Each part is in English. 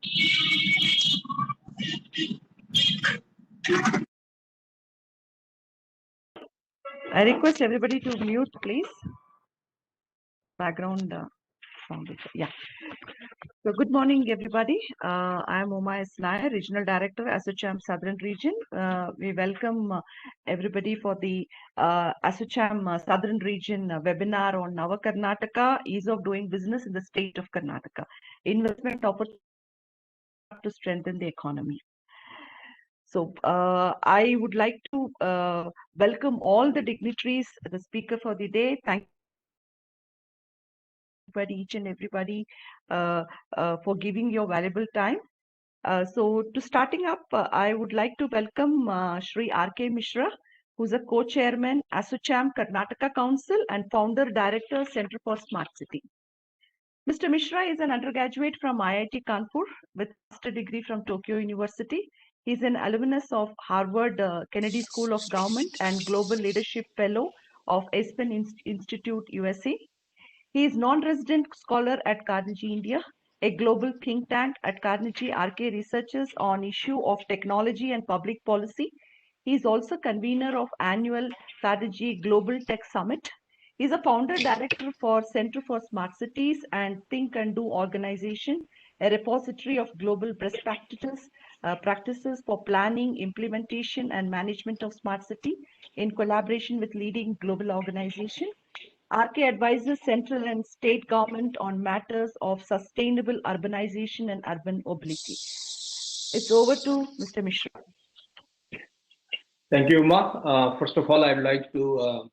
I request everybody to mute, please. Background sound. Yeah. So good morning, everybody. I am Uma Isnaya, Regional Director, ASSOCHAM Southern Region. We welcome everybody for the ASSOCHAM Southern Region webinar on Nava Karnataka, ease of doing business in the state of Karnataka, investment opportunity to strengthen the economy. So I would like to welcome all the dignitaries, the speaker for the day. Thank you each and everybody for giving your valuable time. So to starting up, I would like to welcome Shri R.K. Mishra, who's a co-chairman, ASSOCHAM Karnataka Council and founder director, Center for Smart City. Mr. Mishra is an undergraduate from IIT Kanpur with a master degree from Tokyo University. He's an alumnus of Harvard Kennedy School of Government and Global Leadership Fellow of Aspen Institute, USA. He is non-resident scholar at Carnegie India, a global think tank at Carnegie. RK researches on issue of technology and public policy. He is also convener of annual Carnegie Global Tech Summit. He is a founder director for Center for Smart Cities and Think and Do organization, a repository of global best practices for planning, implementation, and management of smart city in collaboration with leading global organizations. RK advises central and state government on matters of sustainable urbanization and urban mobility. It's over to Mr. Mishra. Thank you, Uma. First of all, I'd like to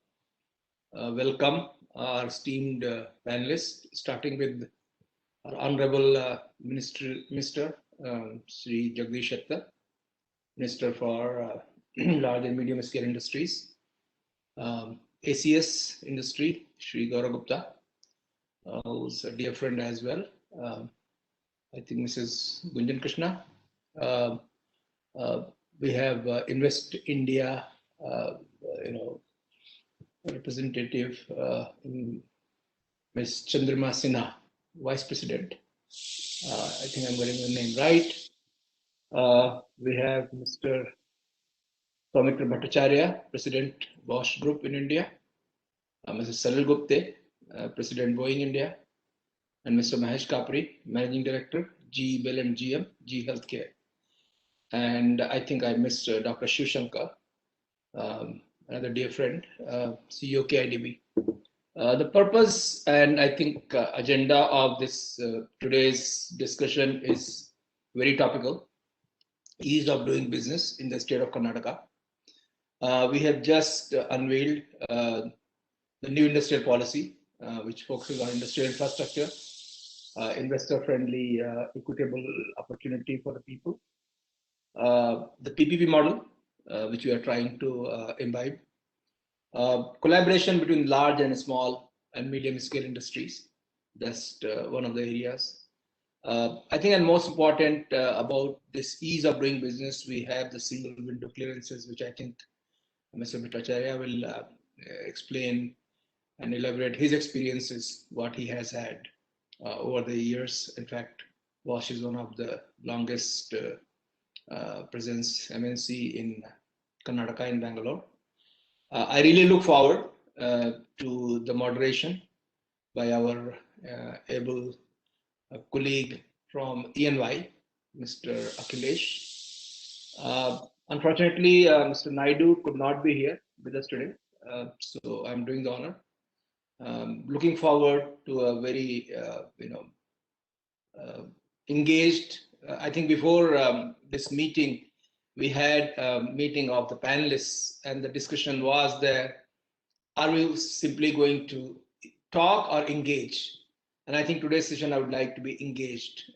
welcome our esteemed panelists, starting with our Honorable Minister Sri Jagdish Shettar, Minister for Large and Medium Scale Industries, ACS Industry, Sri Gaurav Gupta, who's a dear friend as well. I think Mrs. Gunjan Krishna. We have Invest India, representative Ms. Chandrama Sinha, Vice President. I think I'm getting the name right. We have Mr. Soumitra Bhattacharya, President Bosch Group in India, Mrs. Salil Gupte, President Boeing India, and Mr. Mahesh Kapri, Managing Director, GE Bell and GM, GE Healthcare. And I think I missed Dr. Shiv Shankar, another dear friend, CEO KIDB. The purpose and I think agenda of this today's discussion is very topical. Ease of doing business in the state of Karnataka. We have just unveiled the new industrial policy, which focuses on industrial infrastructure, investor-friendly, equitable opportunity for the people. The PPP model, which we are trying to imbibe. Collaboration between large and small and medium-scale industries. That's one of the areas. I think, and most important about this ease of doing business, we have the single window clearances, which I think Mr. Bhattacharya will explain and elaborate his experiences, what he has had over the years. In fact, Bosch is one of the longest presence MNC in Karnataka in Bangalore. I really look forward to the moderation by our able colleague from ENY, Mr. Akhilesh. Unfortunately, Mr. Naidu could not be here with us today, so I'm doing the honor. Looking forward to a very, engaged. I think before this meeting, we had a meeting of the panelists, and the discussion was there: are we simply going to talk or engage? And I think today's session, I would like to be engaged.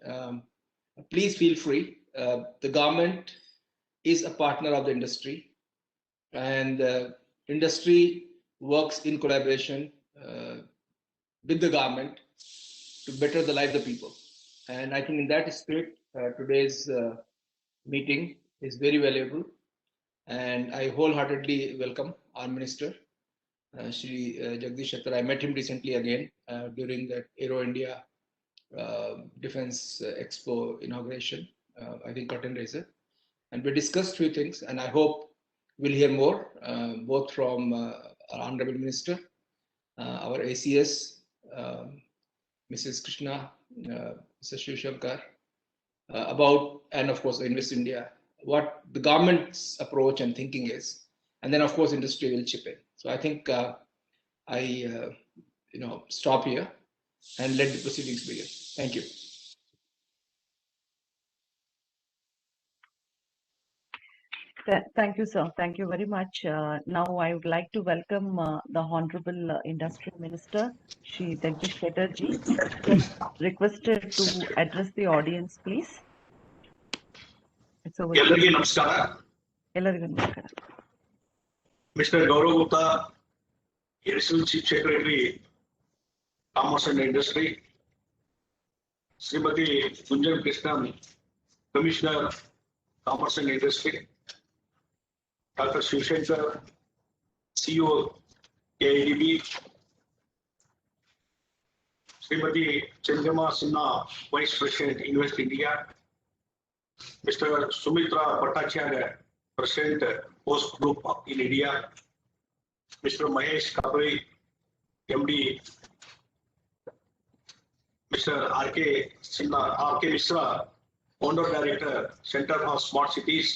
Please feel free. The government is a partner of the industry, and the industry works in collaboration with the government to better the life of the people. And I think in that spirit, today's meeting is very valuable. And I wholeheartedly welcome our minister, Shri Jagdish Shettar. I met him recently again during the Aero India Defense Expo inauguration, I think curtain raiser. And we discussed few things, and I hope we'll hear more, both from our Honorable Minister, our ACS, Mrs. Krishna, Mr. Shivshankar, about, and of course, Invest India, what the government's approach and thinking is, and then of course industry will chip in. So I think I stop here and let the proceedings begin. Thank you. Thank you, sir. Thank you very much. Now I would like to welcome the Honorable Industry Minister, Shri Jagdish Chatterjee, requested to address the audience, please. It's over. ಎಲ್ಲರಿಗೆ ನಮಸ್ಕಾರ. ಎಲ್ಲರಿಗೂ ನಮಸ್ಕಾರ. Mr. Gaurav Gupta, Additional Chief Secretary, Commerce and Industry, Srimati Gunjan Krishnan, Commissioner, Commerce and Industry, Dr. Shivshankar, CEO, EODB, Srimati Chandrima Sinha, Vice President, Invest India, Mr. Sumitra Bhattacharya, President, Post Group in India, Mr. Mahesh Kabri, MD, Mr. R.K. Mishra, Founder Director, Center for Smart Cities,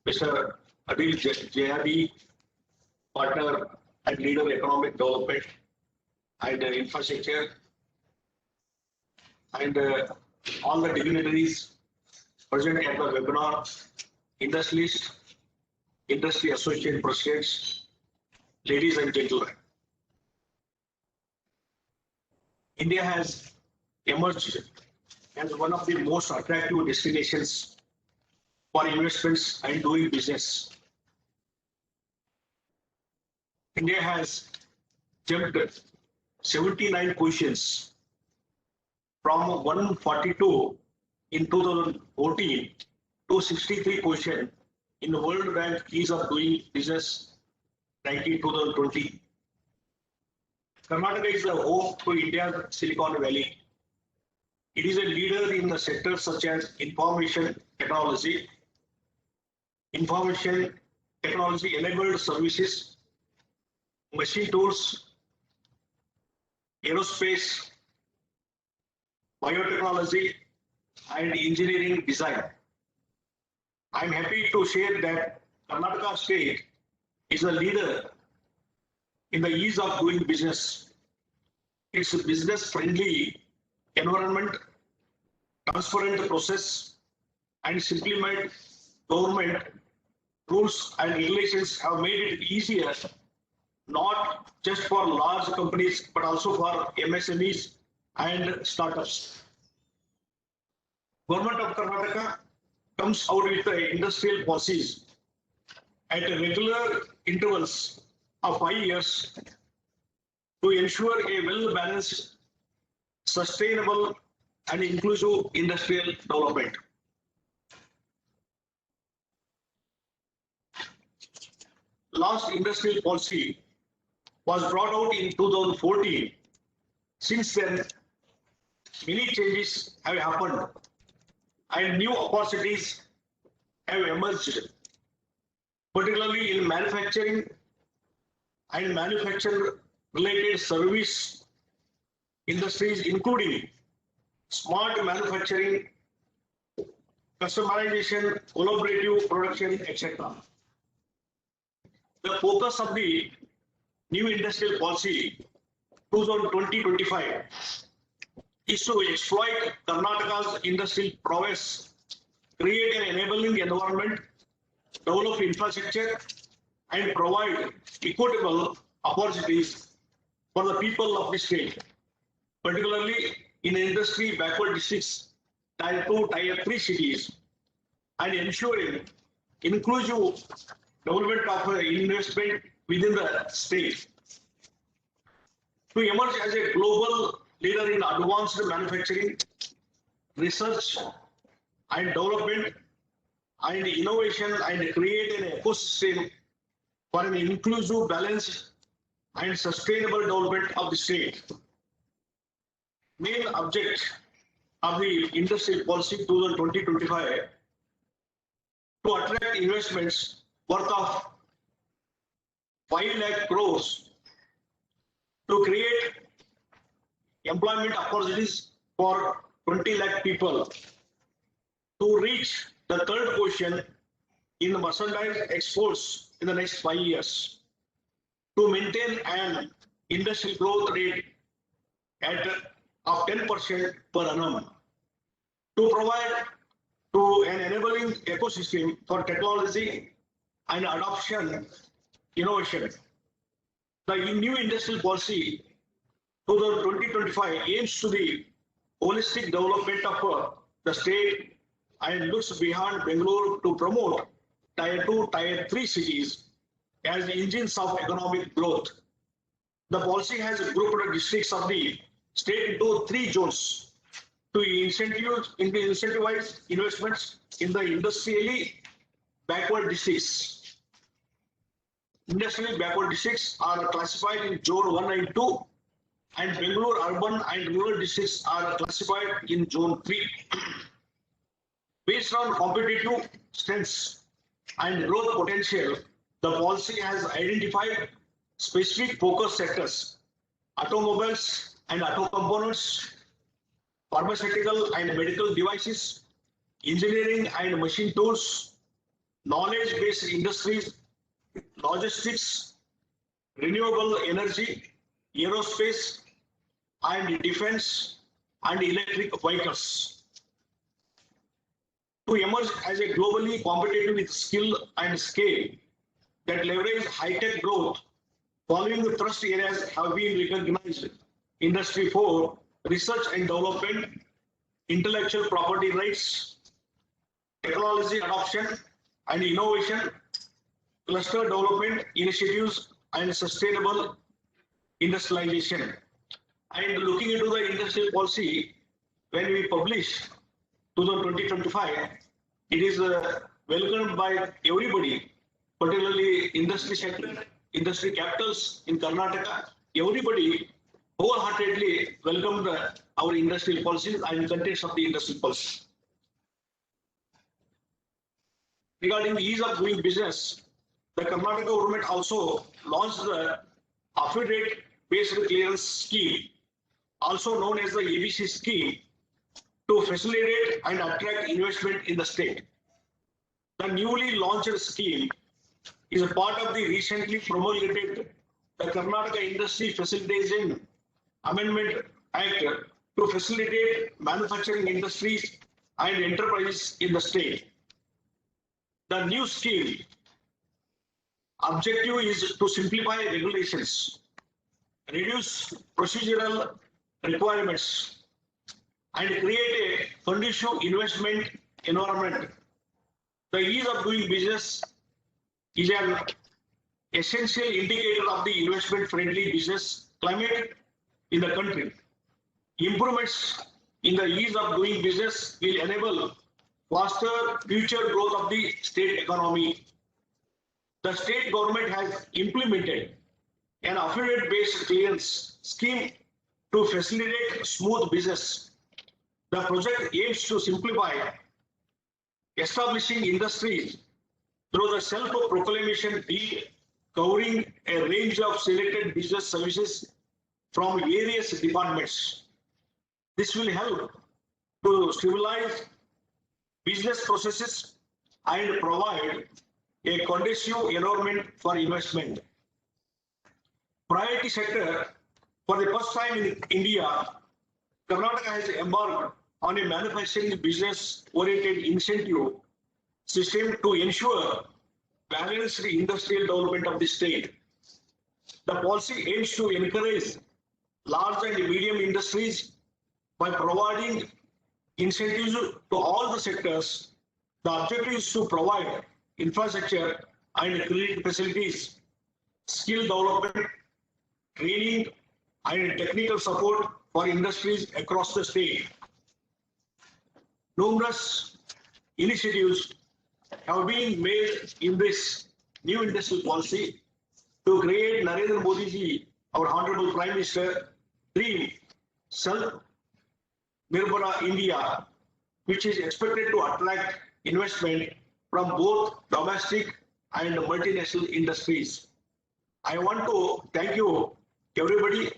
Mr. Adil Jayadi, Partner and Leader Economic Development and Infrastructure, and all the dignitaries present at the webinar, industrialists, industry associate presidents, ladies and gentlemen. India has emerged as one of the most attractive destinations for investments and doing business. India has jumped 79 positions from 142 in 2014 to 63 position in the World Bank Ease of Doing Business ranking 2020. Karnataka is the home to India's Silicon Valley. It is a leader in the sectors such as information technology enabled services, machine tools, aerospace, biotechnology, and engineering design. I'm happy to share that Karnataka State is a leader in the ease of doing business. It's a business-friendly environment, transparent process, and simplified government rules and regulations have made it easier, not just for large companies, but also for MSMEs and startups. Government of Karnataka comes out with the industrial policies at regular intervals of 5 years to ensure a well-balanced, sustainable, and inclusive industrial development. Last industrial policy was brought out in 2014. Since then, many changes have happened and new opportunities have emerged, particularly in manufacturing and manufacturer-related service industries, including smart manufacturing, customization, collaborative production, etc. The focus of the new industrial policy 2020-25 is to exploit Karnataka's industrial prowess, create an enabling environment, develop infrastructure, and provide equitable opportunities for the people of the state, particularly in industry backward districts, Tier 2, Tier 3 cities, and ensuring inclusive development of investment within the state. To emerge as a global leader in advanced manufacturing, research and development and innovation, and create an ecosystem for an inclusive, balanced and sustainable development of the state. main object of the industrial policy 2020-25 to attract investments worth of 5 lakh crores to create employment opportunities for 20 lakh people, to reach the third position in merchandise exports in the next 5 years, to maintain an industrial growth rate of 10% per annum, to provide to an enabling ecosystem for technology and adoption innovation. The new industrial policy 2020-25 aims to the holistic development of the state and looks beyond Bangalore to promote Tier 2, Tier 3 cities as engines of economic growth. The policy has grouped the districts of the state into 3 zones to incentivize investments in the industrially backward districts. Industrially backward districts are classified in Zone 1 and 2, and Bangalore urban and rural districts are classified in Zone 3. Based on competitive strengths and growth potential, the policy has identified specific focus sectors: automobiles and auto components, pharmaceutical and medical devices, engineering and machine tools, knowledge-based industries, logistics, renewable energy, aerospace and defense, and electric vehicles. To emerge as a globally competitive with skill and scale that leverage high-tech growth, following the thrust areas have been recognized: Industry 4, research and development, intellectual property rights, technology adoption and innovation, cluster development initiatives, and sustainable industrialization. And looking into the industrial policy, when we publish 2020-25, it is welcomed by everybody, particularly industry sector, industry capitals in Karnataka. Everybody wholeheartedly welcomed our industrial policies and contents of the industrial policy. Regarding the ease of doing business, the Karnataka government also launched the affidavit-based clearance scheme, also known as the ABC scheme, to facilitate and attract investment in the state. The newly launched scheme is a part of the recently promulgated the Karnataka Industry Facilitation Amendment Act to facilitate manufacturing industries and enterprises in the state. The new scheme objective is to simplify regulations, reduce procedural requirements, and create a conducive investment environment. The ease of doing business is an essential indicator of the investment-friendly business climate in the country. Improvements in the ease of doing business will enable faster future growth of the state economy. The state government has implemented an affidavit-based clearance scheme to facilitate smooth business. The project aims to simplify establishing industries through the self-proclamation deed covering a range of selected business services from various departments. This will help to stabilize business processes and provide a conducive environment for investment. Priority sector: for the first time in India, Karnataka has embarked on a manufacturing business-oriented incentive system to ensure balanced industrial development of the state. The policy aims to encourage large and medium industries by providing incentives to all the sectors. The objective is to provide infrastructure and credit facilities, skill development, training, and technical support for industries across the state. Numerous initiatives have been made in this new industrial policy to create Narendra Modi ji, our Honorable Prime Minister, dream Nirbala India, which is expected to attract investment from both domestic and multinational industries. I want to thank you, everybody,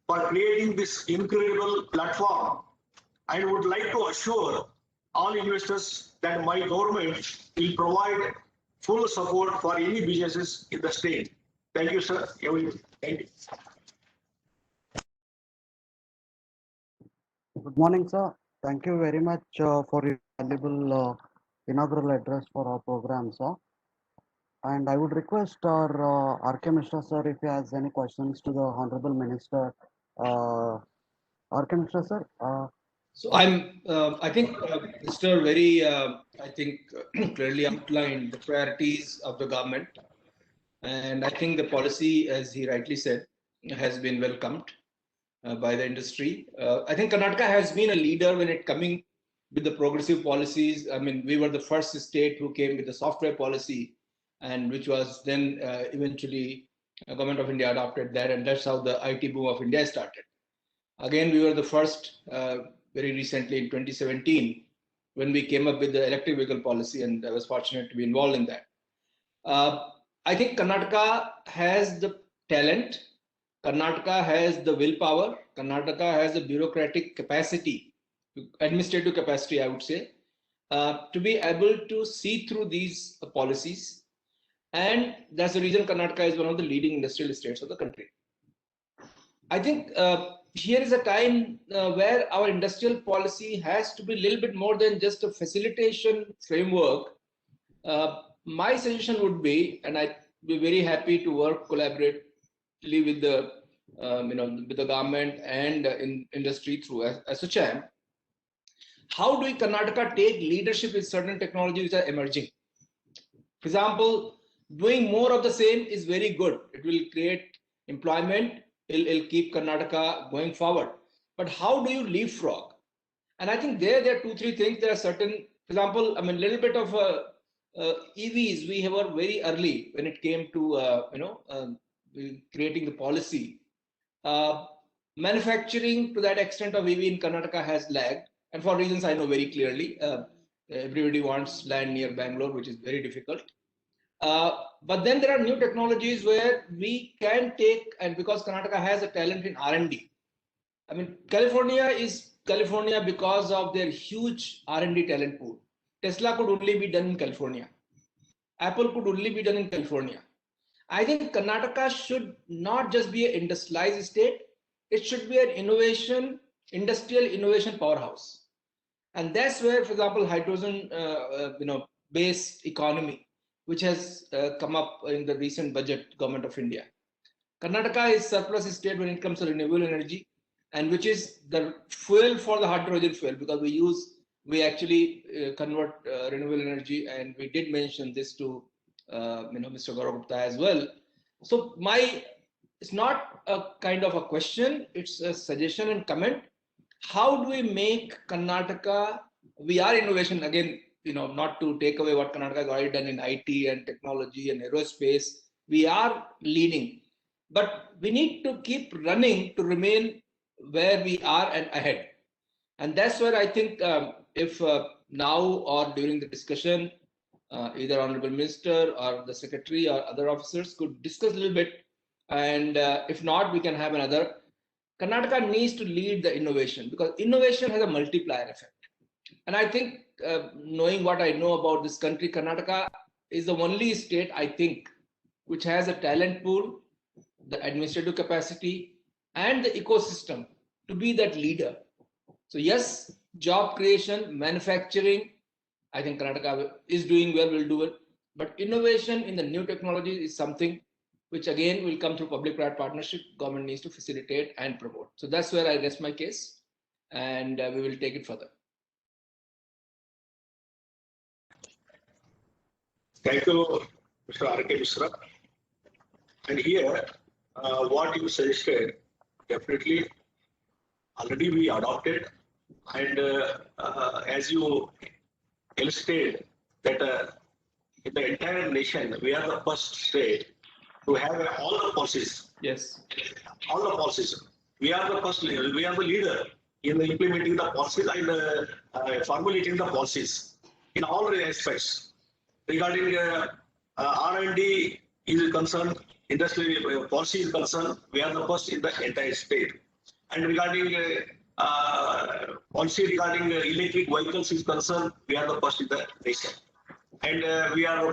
for creating this incredible platform. I would like to assure all investors that my government will provide full support for any businesses in the state. Thank you, sir. Everybody. Thank you. Good morning, sir. Thank you very much for your valuable inaugural address for our program, sir. And I would request our R.K. Mishra, sir, if he has any questions to the Honorable Minister. R.K. Mishra, sir. So I think Mr. very, I think clearly outlined the priorities of the government. And I think the policy, as he rightly said, has been welcomed by the industry. I think Karnataka has been a leader when it coming with the progressive policies. I mean, we were the first state who came with the software policy, and which was then eventually government of India adopted that, and that's how the IT boom of India started. Again, we were the first very recently in 2017 when we came up with the electric vehicle policy, and I was fortunate to be involved in that. I think Karnataka has the talent, Karnataka has the willpower, Karnataka has the bureaucratic capacity, administrative capacity, I would say, to be able to see through these policies. And that's the reason Karnataka is one of the leading industrial states of the country. I think here is a time where our industrial policy has to be a little bit more than just a facilitation framework. My suggestion would be, and I'd be very happy to work collaboratively with the with the government and in industry through ASSOCHAM. How do we Karnataka take leadership in certain technologies which are emerging? For example, doing more of the same is very good. It will create employment. It'll keep Karnataka going forward. But how do you leapfrog? And I think there are 2-3 things. There are certain, for example, I mean, a little bit of EVs. We were very early when it came to creating the policy. Manufacturing to that extent of EV in Karnataka has lagged, and for reasons I know very clearly. Everybody wants land near Bangalore, which is very difficult. But then there are new technologies where we can take, and because Karnataka has a talent in R&D. I mean, California is California because of their huge R&D talent pool. Tesla could only be done in California. Apple could only be done in California. I think Karnataka should not just be an industrialized state. It should be an industrial innovation powerhouse. And that's where, for example, hydrogen, based economy, which has come up in the recent budget government of India. Karnataka is surplus state when it comes to renewable energy, and which is the fuel for the hydrogen fuel, because we actually convert renewable energy, and we did mention this to Mr. Gaurav Gupta as well. So it's not a kind of a question, it's a suggestion and comment. How do we make Karnataka, we are innovation again, not to take away what Karnataka has already done in IT and technology and aerospace, we are leading, but we need to keep running to remain where we are and ahead. And that's where I think if now or during the discussion, either Honorable Minister or the Secretary or other officers could discuss a little bit, and if not, we can have another. Karnataka needs to lead the innovation, because innovation has a multiplier effect. And I think, knowing what I know about this country, Karnataka is the only state, I think, which has a talent pool, the administrative capacity, and the ecosystem to be that leader. So yes, job creation, manufacturing, I think Karnataka is doing well, will do it. But innovation in the new technologies is something which again will come through public-private partnership. Government needs to facilitate and promote. So that's where I rest my case, and we will take it further. Thank you, Mr. R.K. Mishra. And here, what you suggested, definitely already we adopted. And as you illustrated, that in the entire nation, we are the first state to have all the policies. Yes. All the policies. We are the first leader. We are the leader in implementing the policies and formulating the policies in all aspects. Regarding R&D is concerned, industrial policy is concerned, we are the first in the entire state. And regarding policy regarding electric vehicles is concerned, we are the first in the nation. And we are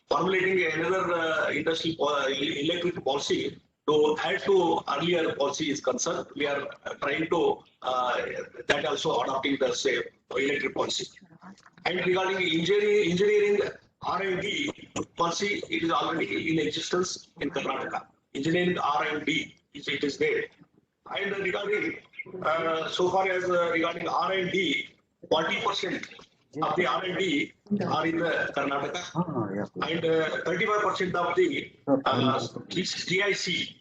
formulating another industrial electric policy to add to earlier policy is concerned. We are trying to that also adopting the same electric policy. And regarding engineering R&D policy, it is already in existence in Karnataka. Engineering R&D it is there. And regarding so far as regarding R&D, 40% of the R&D are in the Karnataka, and 35% of the GIC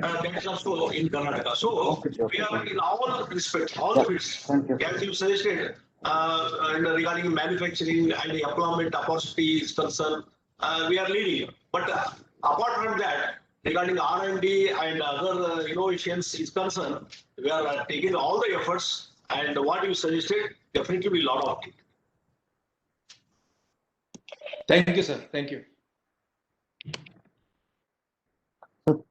that is also in Karnataka. So we are in all respects, all fields, as you suggested, and regarding manufacturing and the employment opportunity is concerned, we are leading. But apart from that, regarding R&D and other innovations is concerned, we are taking all the efforts, and what you suggested definitely will lot of it. Thank you, sir. Thank you. So,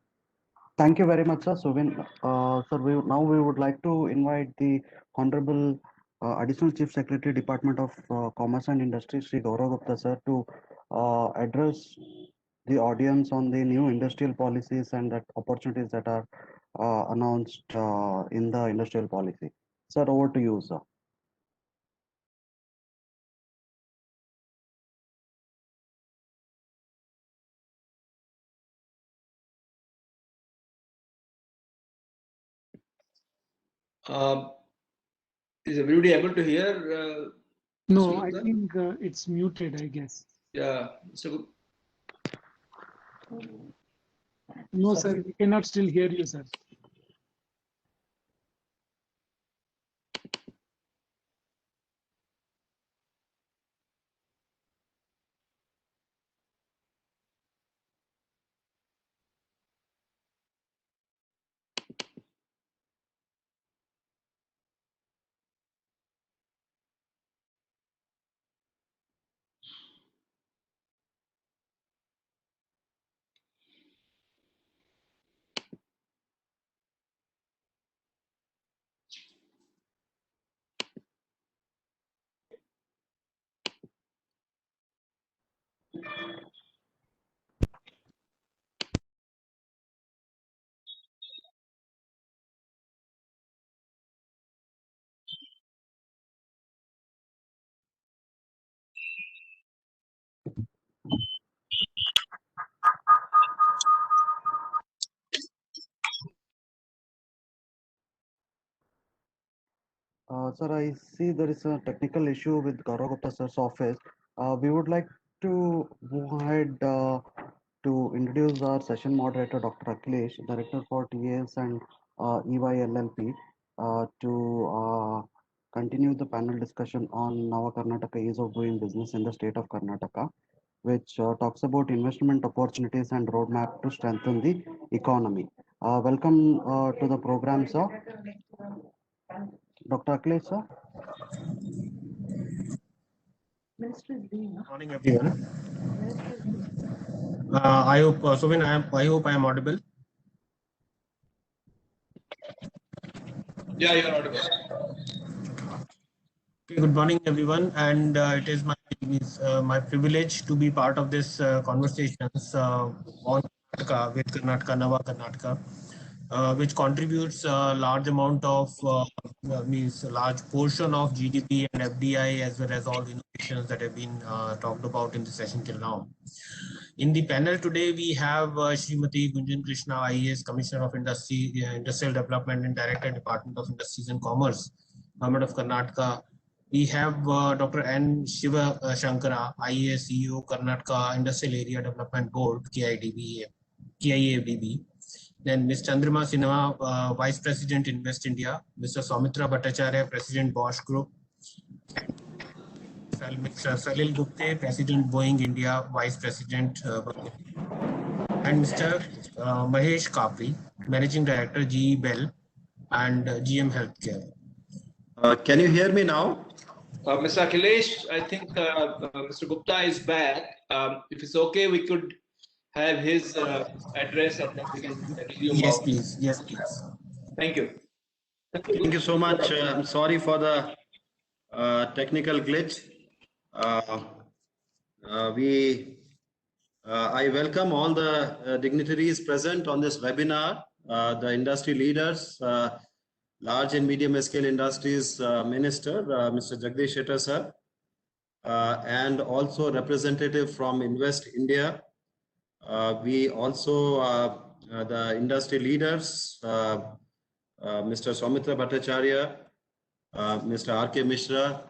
thank you very much, sir. Suvin. Sir, now we would like to invite the Honorable Additional Chief Secretary, Department of Commerce and Industry, Sri Gaurav Gupta, sir, to address the audience on the new industrial policies and that opportunities that are announced in the industrial policy. Sir, over to you, sir. Is everybody able to hear? No, I think it's muted, I guess. Yeah. So. No, sir, we cannot still hear you, sir. Sir, I see there is a technical issue with Gaurav Gupta sir's office. We would like to go ahead to introduce our session moderator, Dr. Akhilesh, Director for TAS and EY LLP, to continue the panel discussion on Nava Karnataka ease of doing business in the state of Karnataka, which talks about investment opportunities and roadmap to strengthen the economy. Welcome to the program, sir. Dr. Akhilesh, sir. Good morning, everyone. I hope, Suvin, I hope I am audible. Yeah, you're audible. Okay, good morning, everyone, and it is my privilege to be part of this conversations on Karnataka with Karnataka, Nava Karnataka, which contributes a large amount of means a large portion of GDP and FDI, as well as all the innovations that have been talked about in the session till now. In the panel today, we have Srimati Gunjan Krishna, IAS Commissioner of Industry, Industrial Development and Director, Department of Industries and Commerce, Government of Karnataka. We have Dr. N. Shiva Shankara, IAS CEO, Karnataka Industrial Area Development Board, KIADB. Then Ms. Chandrama Sinha, Vice President, Invest India. Mr. Soumitra Bhattacharya, President, Bosch Group. Mr. Salil Gupte, President, Boeing India, Vice President, and Mr. Mahesh Kapri, Managing Director, GE Bell, and GM Healthcare. Can you hear me now? Mr. Akhilesh, I think Mr. Gupta is back. If it's okay, we could have his address and then we can resume. Yes, please. Yes, please. Thank you. Thank you so much. I'm sorry for the technical glitch. I welcome all the dignitaries present on this webinar, the industry leaders, large and medium scale industries minister, Mr. Jagdish Shettar sir, and also representative from Invest India. We also, the industry leaders, Mr. Soumitra Bhattacharya, Mr. R.K. Mishra,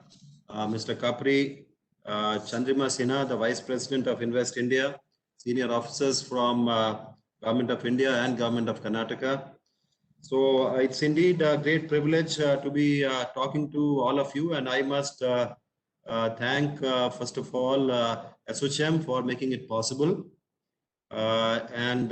Mr. Kapri, Chandrima Sinha, the Vice President of Invest India, senior officers from Government of India and Government of Karnataka. So it's indeed a great privilege to be talking to all of you, and I must thank first of all ASSOCHAM for making it possible, and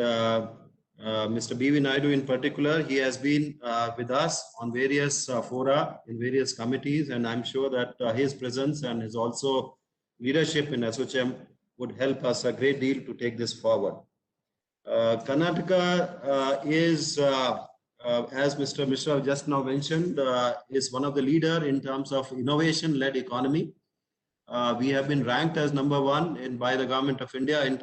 Mr. B.V. Naidu in particular. He has been with us on various fora in various committees, and I'm sure that his presence and his also leadership in ASSOCHAM would help us a great deal to take this forward. Karnataka is, as Mr. Mishra just now mentioned, is one of the leader in terms of innovation-led economy. We have been ranked as #1 by the Government of India in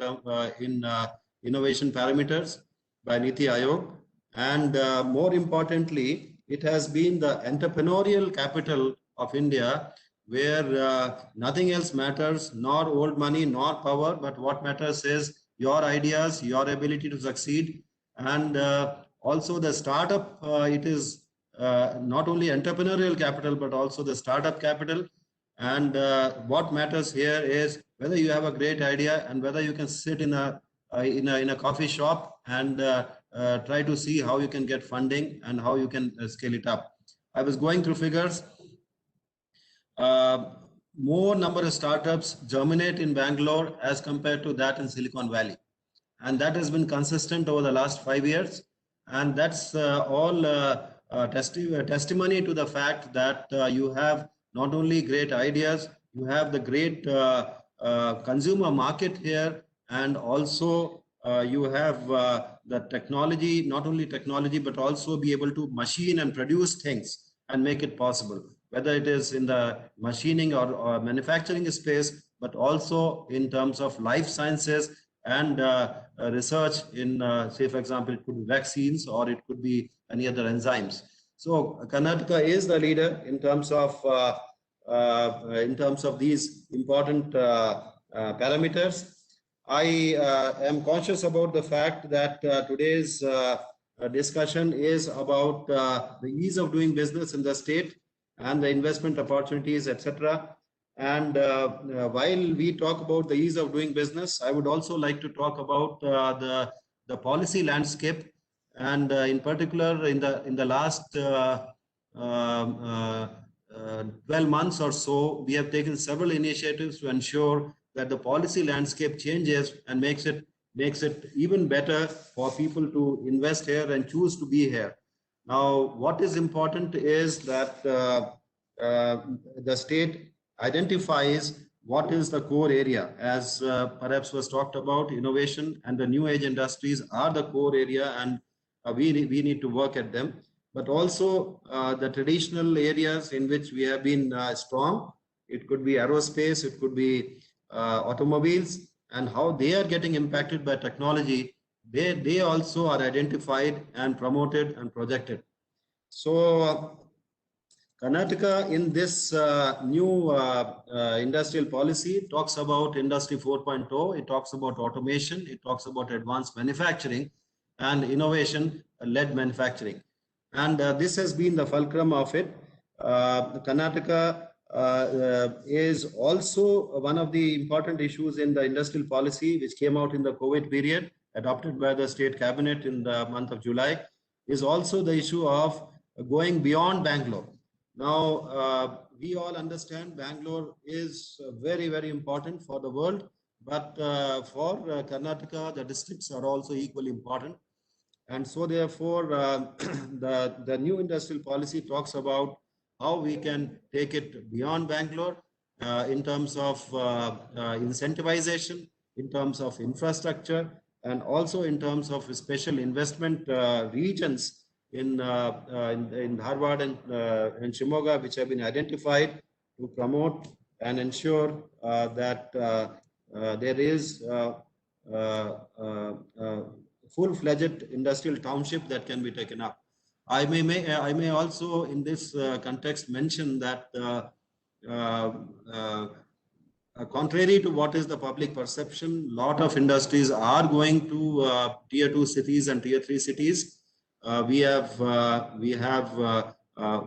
innovation parameters by Niti Aayog, and more importantly, it has been the entrepreneurial capital of India, where nothing else matters, nor old money, nor power, but what matters is your ideas, your ability to succeed, and also the startup. It is not only entrepreneurial capital, but also the startup capital. And what matters here is whether you have a great idea and whether you can sit in a coffee shop and try to see how you can get funding and how you can scale it up. I was going through figures. More number of startups germinate in Bangalore as compared to that in Silicon Valley, and that has been consistent over the last 5 years. And that's all testimony to the fact that you have not only great ideas, you have the great consumer market here, and also you have the technology, not only technology, but also be able to machine and produce things and make it possible, whether it is in the machining or manufacturing space, but also in terms of life sciences and research in, say, for example, it could be vaccines or it could be any other enzymes. So Karnataka is the leader in terms of these important parameters. I am conscious about the fact that today's discussion is about the ease of doing business in the state and the investment opportunities, etc. And while we talk about the ease of doing business, I would also like to talk about the policy landscape, and in particular in the last 12 months or so, we have taken several initiatives to ensure that the policy landscape changes and makes it even better for people to invest here and choose to be here. Now, what is important is that the state identifies what is the core area, as perhaps was talked about. Innovation and the new age industries are the core area, and we need to work at them. But also the traditional areas in which we have been strong. It could be aerospace, it could be automobiles, and how they are getting impacted by technology. They also are identified and promoted and projected. So Karnataka in this new industrial policy talks about Industry 4.0, it talks about automation, it talks about advanced manufacturing and innovation-led manufacturing. And this has been the fulcrum of it. Karnataka is also one of the important issues in the industrial policy, which came out in the COVID period, adopted by the state cabinet in the month of July, is also the issue of going beyond Bangalore. Now, we all understand Bangalore is very, very important for the world, but for Karnataka, the districts are also equally important. And so therefore, the new industrial policy talks about how we can take it beyond Bangalore in terms of incentivization, in terms of infrastructure, and also in terms of special investment regions in Dharwad and Shimoga, which have been identified to promote and ensure that there is full-fledged industrial township that can be taken up. I may also in this context mention that contrary to what is the public perception, lot of industries are going to tier 2 cities and tier 3 cities. We have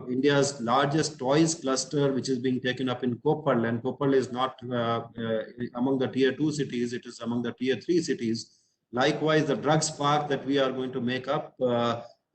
India's largest toys cluster, which is being taken up in Koppal, and Koppal is not among the tier 2 cities, it is among the tier 3 cities. Likewise, the drugs park that we are going to make up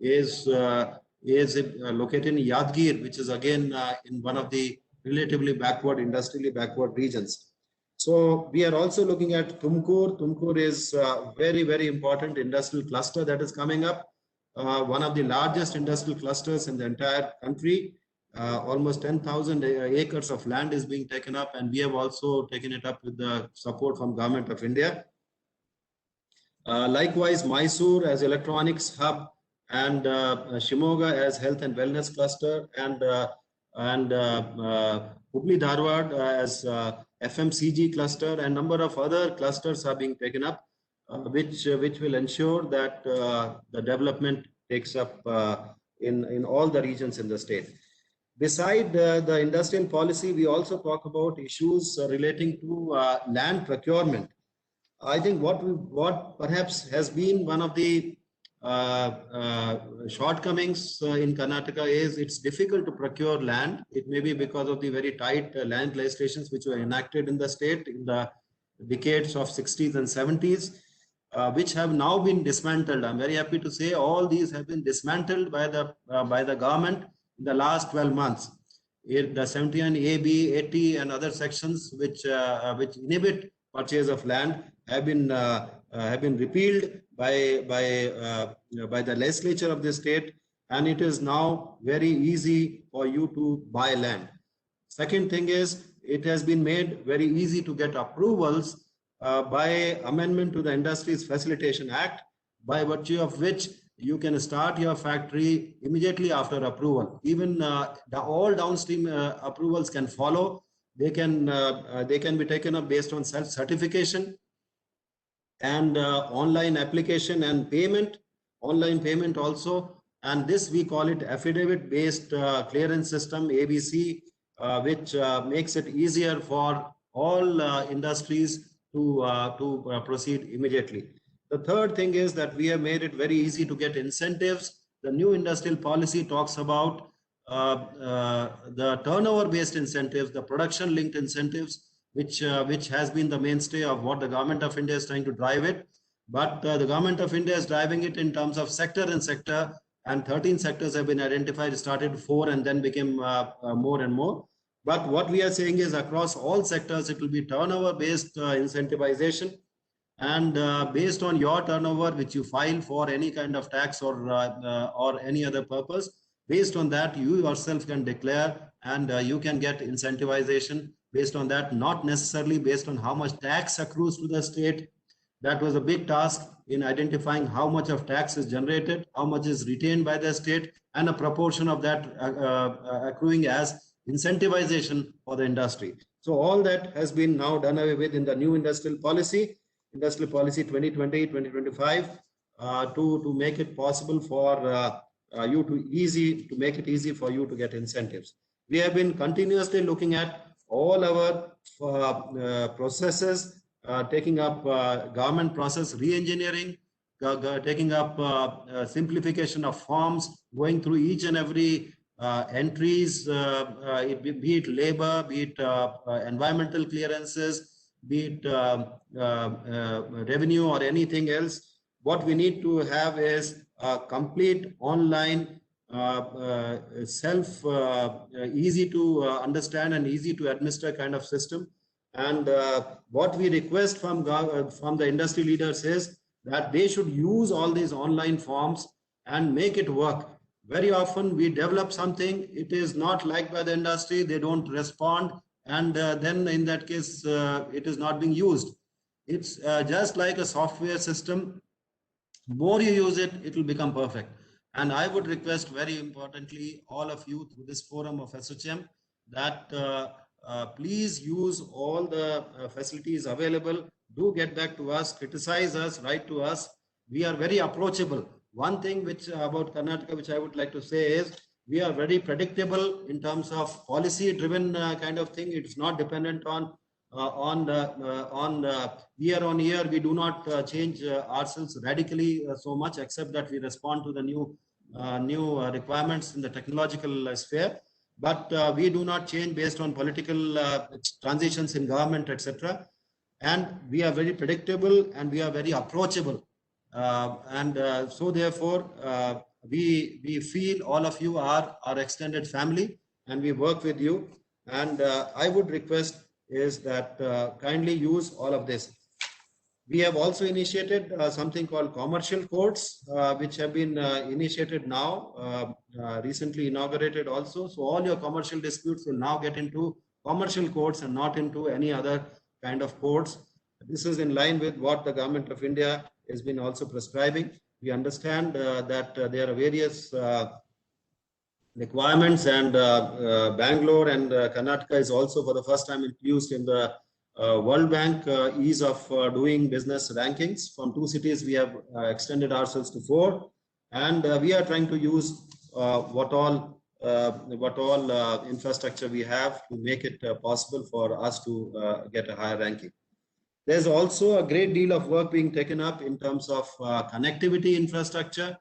is located in Yadgir, which is again in one of the relatively backward, industrially backward regions. So we are also looking at Tumkur. Tumkur is a very, very important industrial cluster that is coming up. One of the largest industrial clusters in the entire country. Almost 10,000 acres of land is being taken up, and we have also taken it up with the support from Government of India. Likewise, Mysore as electronics hub, and Shimoga as health and wellness cluster, and Hubli Dharwad as FMCG cluster, and number of other clusters are being taken up, which will ensure that the development takes up in all the regions in the state. Beside the industrial policy, we also talk about issues relating to land procurement. I think what perhaps has been one of the shortcomings in Karnataka is it's difficult to procure land. It may be because of the very tight land legislations which were enacted in the state in the decades of 60s and 70s, which have now been dismantled. I'm very happy to say all these have been dismantled by the government in the last 12 months. The 79AB, 80 and other sections which inhibit purchase of land have been repealed by the legislature of the state, and it is now very easy for you to buy land. Second thing is, it has been made very easy to get approvals by amendment to the Industries Facilitation Act, by virtue of which you can start your factory immediately after approval. Even all downstream approvals can follow. They can be taken up based on self-certification and online application and payment, online payment also. And this we call it affidavit-based clearance system, ABC, which makes it easier for all industries to proceed immediately. The third thing is that we have made it very easy to get incentives. The new industrial policy talks about the turnover-based incentives, the production-linked incentives, which has been the mainstay of what the Government of India is trying to drive it. But the Government of India is driving it in terms of sector and sector, and 13 sectors have been identified. It started 4 and then became more and more. But what we are saying is across all sectors, it will be turnover-based incentivization, and based on your turnover, which you file for any kind of tax or any other purpose, based on that, you yourself can declare, and you can get incentivization based on that, not necessarily based on how much tax accrues to the state. That was a big task in identifying how much of tax is generated, how much is retained by the state, and a proportion of that accruing as incentivization for the industry. So all that has been now done away with in the new industrial policy 2020-2025, to make it possible for make it easy for you to get incentives. We have been continuously looking at all our processes, taking up government process re-engineering, taking up simplification of forms, going through each and every entries, be it labor, be it environmental clearances, be it revenue or anything else. What we need to have is a complete online, easy to understand and easy to administer kind of system. And what we request from the industry leaders is that they should use all these online forms and make it work. Very often we develop something, it is not liked by the industry, they don't respond, and then in that case, it is not being used. It's just like a software system. More you use it, it will become perfect. And I would request very importantly all of you through this forum of ASSOCHAM that please use all the facilities available. Do get back to us, criticize us, write to us. We are very approachable. One thing which about Karnataka, which I would like to say is we are very predictable in terms of policy driven kind of thing. It's not dependent on year on year. We do not change ourselves radically so much, except that we respond to the new requirements in the technological sphere. But we do not change based on political transitions in government, etc. And we are very predictable and we are very approachable. So therefore, we feel all of you are our extended family and we work with you. And I would request is that kindly use all of this. We have also initiated something called commercial courts, which have been initiated now, recently inaugurated also. So all your commercial disputes will now get into commercial courts and not into any other kind of courts. This is in line with what the government of India has been also prescribing. We understand that there are various requirements, and Bangalore and Karnataka is also for the first time included in the World Bank ease of doing business rankings. From 2 cities, we have extended ourselves to 4, and we are trying to use what all infrastructure we have to make it possible for us to get a higher ranking. There's also a great deal of work being taken up in terms of connectivity infrastructure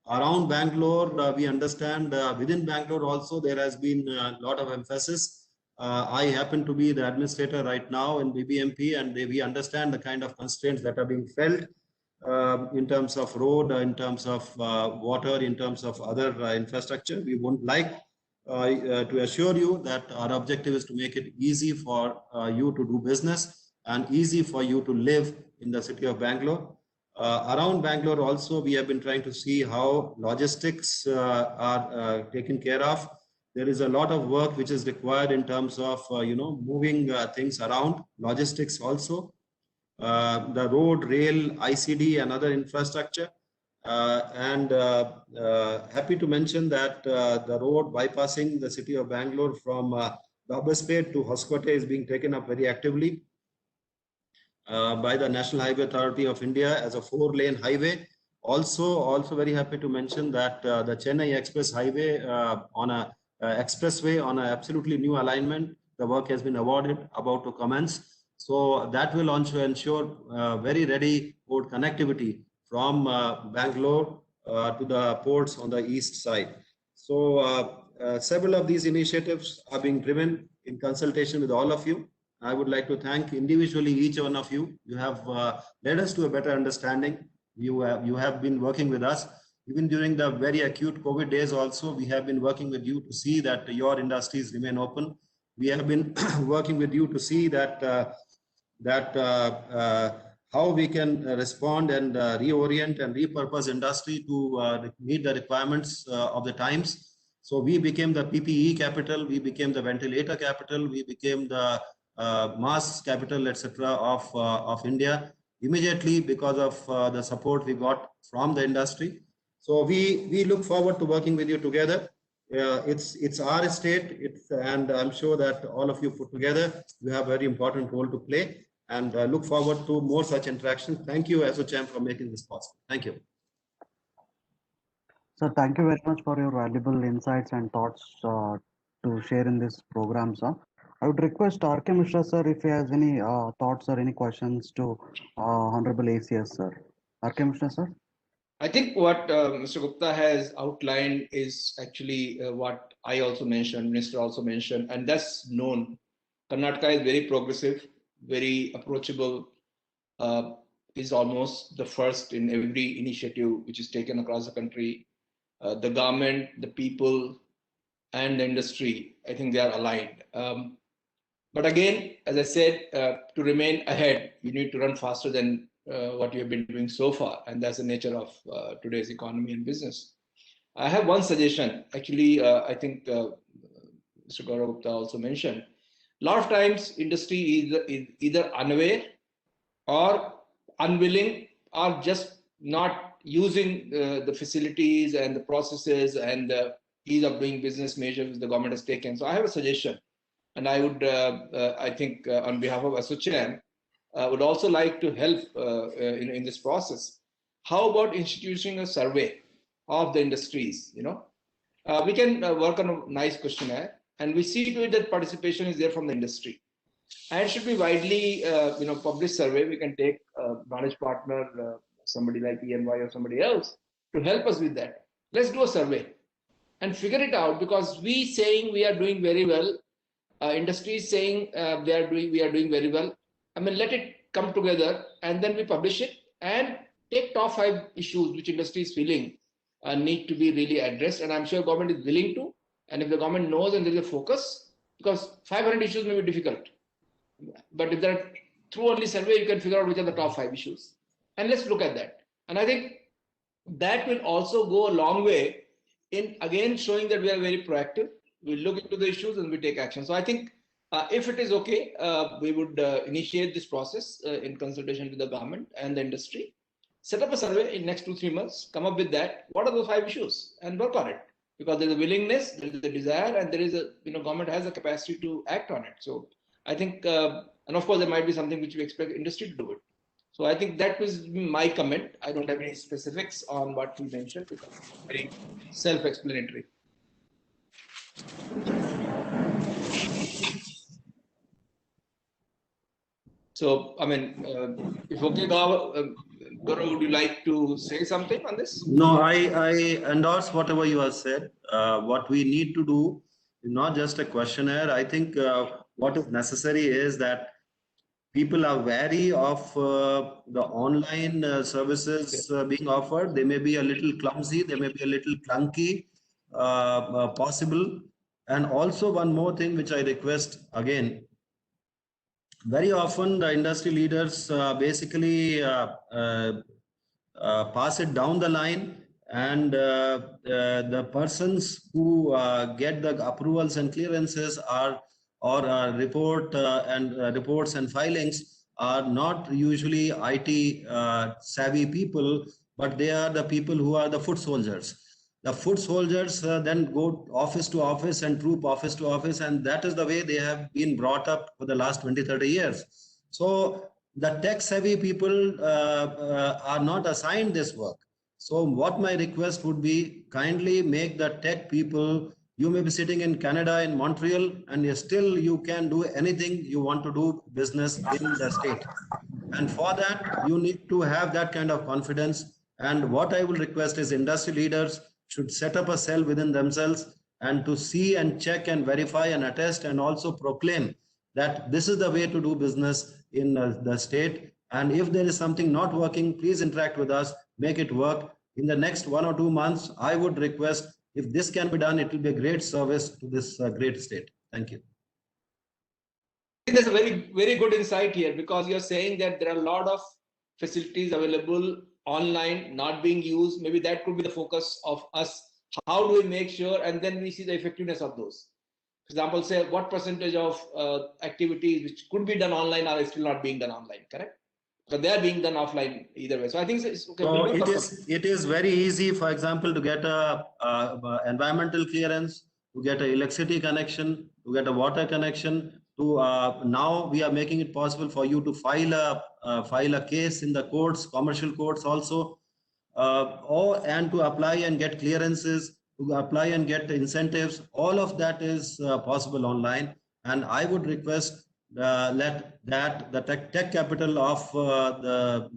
around Bangalore. We understand within Bangalore also there has been a lot of emphasis. I happen to be the administrator right now in BBMP, and we understand the kind of constraints that are being felt in terms of road, in terms of water, in terms of other infrastructure. We would like to assure you that our objective is to make it easy for you to do business and easy for you to live in the city of Bangalore. Around Bangalore also, we have been trying to see how logistics are taken care of. There is a lot of work which is required in terms of moving things around, logistics also, the road, rail, ICD and other infrastructure. Happy to mention that the road bypassing the city of Bangalore from Babaspet to Hoskote is being taken up very actively by the National Highway Authority of India as a 4-lane highway. Also very happy to mention that the Chennai Express Highway on a expressway on an absolutely new alignment, the work has been awarded, about to commence. So that will also ensure very ready port connectivity from Bangalore to the ports on the east side. So several of these initiatives are being driven in consultation with all of you. I would like to thank individually each one of you. You have led us to a better understanding. You have been working with us. Even during the very acute COVID days also, we have been working with you to see that your industries remain open. We have been working with you to see that how we can respond and reorient and repurpose industry to meet the requirements of the times. So we became the PPE capital, we became the ventilator capital, we became the mask capital, etc. of India immediately because of the support we got from the industry. So we look forward to working with you together. It's our state, and I'm sure that all of you put together, you have a very important role to play, and look forward to more such interactions. Thank you, ASSOCHAM, for making this possible. Thank you. Sir, thank you very much for your valuable insights and thoughts to share in this program, sir. I would request R.K. Mishra, sir, if he has any thoughts or any questions to Honorable ACS, sir. R.K. Mishra, sir. I think what Mr. Gupta has outlined is actually what I also mentioned, Minister also mentioned, and that's known. Karnataka is very progressive, very approachable, is almost the first in every initiative which is taken across the country. The government, the people, and the industry, I think they are aligned. But again, as I said, to remain ahead, you need to run faster than what you have been doing so far, and that's the nature of today's economy and business. I have one suggestion. Actually, I think Mr. Gaurav Gupta also mentioned. A lot of times, industry is either unaware or unwilling or just not using the facilities and the processes and the ease of doing business measures the government has taken. So I have a suggestion, and I would, I think, on behalf of ASSOCHAM, would also like to help in this process. How about instituting a survey of the industries? We can work on a nice questionnaire, and we see to it that participation is there from the industry. And it should be widely, published survey. We can take a knowledge partner, somebody like EY or somebody else, to help us with that. Let's do a survey and figure it out, because we saying we are doing very well, industry is saying we are doing very well. I mean, let it come together and then we publish it and take top 5 issues which industry is feeling need to be really addressed. And I'm sure government is willing to. And if the government knows and there is a focus, because 500 issues may be difficult, but if there are through only survey, you can figure out which are the top 5 issues. And let's look at that. And I think that will also go a long way in again showing that we are very proactive. We look into the issues and we take action. So I think if it is okay, we would initiate this process in consultation with the government and the industry. Set up a survey in next 2-3 months, come up with that. What are those 5 issues? And work on it. Because there's a willingness, there is a desire, and there is a, government has a capacity to act on it. So I think, and of course, there might be something which we expect industry to do it. So I think that was my comment. I don't have any specifics on what we mentioned because it's very self-explanatory. So, I mean, if okay, Gaurav, would you like to say something on this? No, I endorse whatever you have said. What we need to do is not just a questionnaire. I think what is necessary is that people are wary of the online services being offered. They may be a little clumsy, they may be a little clunky, possible. And also one more thing which I request again, very often the industry leaders basically pass it down the line, and the persons who get the approvals and clearances reports and filings are not usually IT savvy people, but they are the people who are the foot soldiers. The foot soldiers then go office to office and troop office to office, and that is the way they have been brought up for the last 20-30 years. So the tech savvy people are not assigned this work. So what my request would be, kindly make the tech people, you may be sitting in Canada, in Montreal, and you can do anything you want to do business in the state. And for that, you need to have that kind of confidence. And what I will request is industry leaders should set up a cell within themselves and to see and check and verify and attest and also proclaim that this is the way to do business in the state. And if there is something not working, please interact with us, make it work. In the next 1 or 2 months, I would request, if this can be done, it will be a great service to this great state. Thank you. I think there's a very, very good insight here, because you're saying that there are a lot of facilities available online not being used. Maybe that could be the focus of us. How do we make sure, and then we see the effectiveness of those. For example, say what percentage of activities which could be done online are still not being done online, correct? But they are being done offline either way. So I think it's okay. So it is very easy, for example, to get a environmental clearance, to get an electricity connection, to get a water connection. To now we are making it possible for you to file a case in the courts, commercial courts also, and to apply and get clearances, to apply and get incentives. All of that is possible online. And I would request that the tech capital of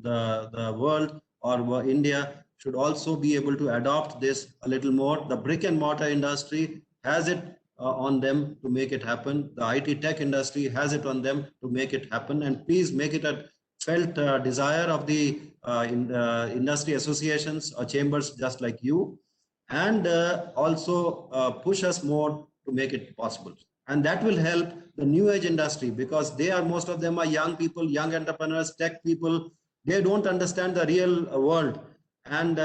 the world or India should also be able to adopt this a little more. The brick and mortar industry has it on them to make it happen. The IT tech industry has it on them to make it happen. And please make it a felt desire of the industry associations or chambers just like you, and also push us more to make it possible. And that will help the new age industry, because they are, most of them are young people, young entrepreneurs, tech people. they don't understand the real world, and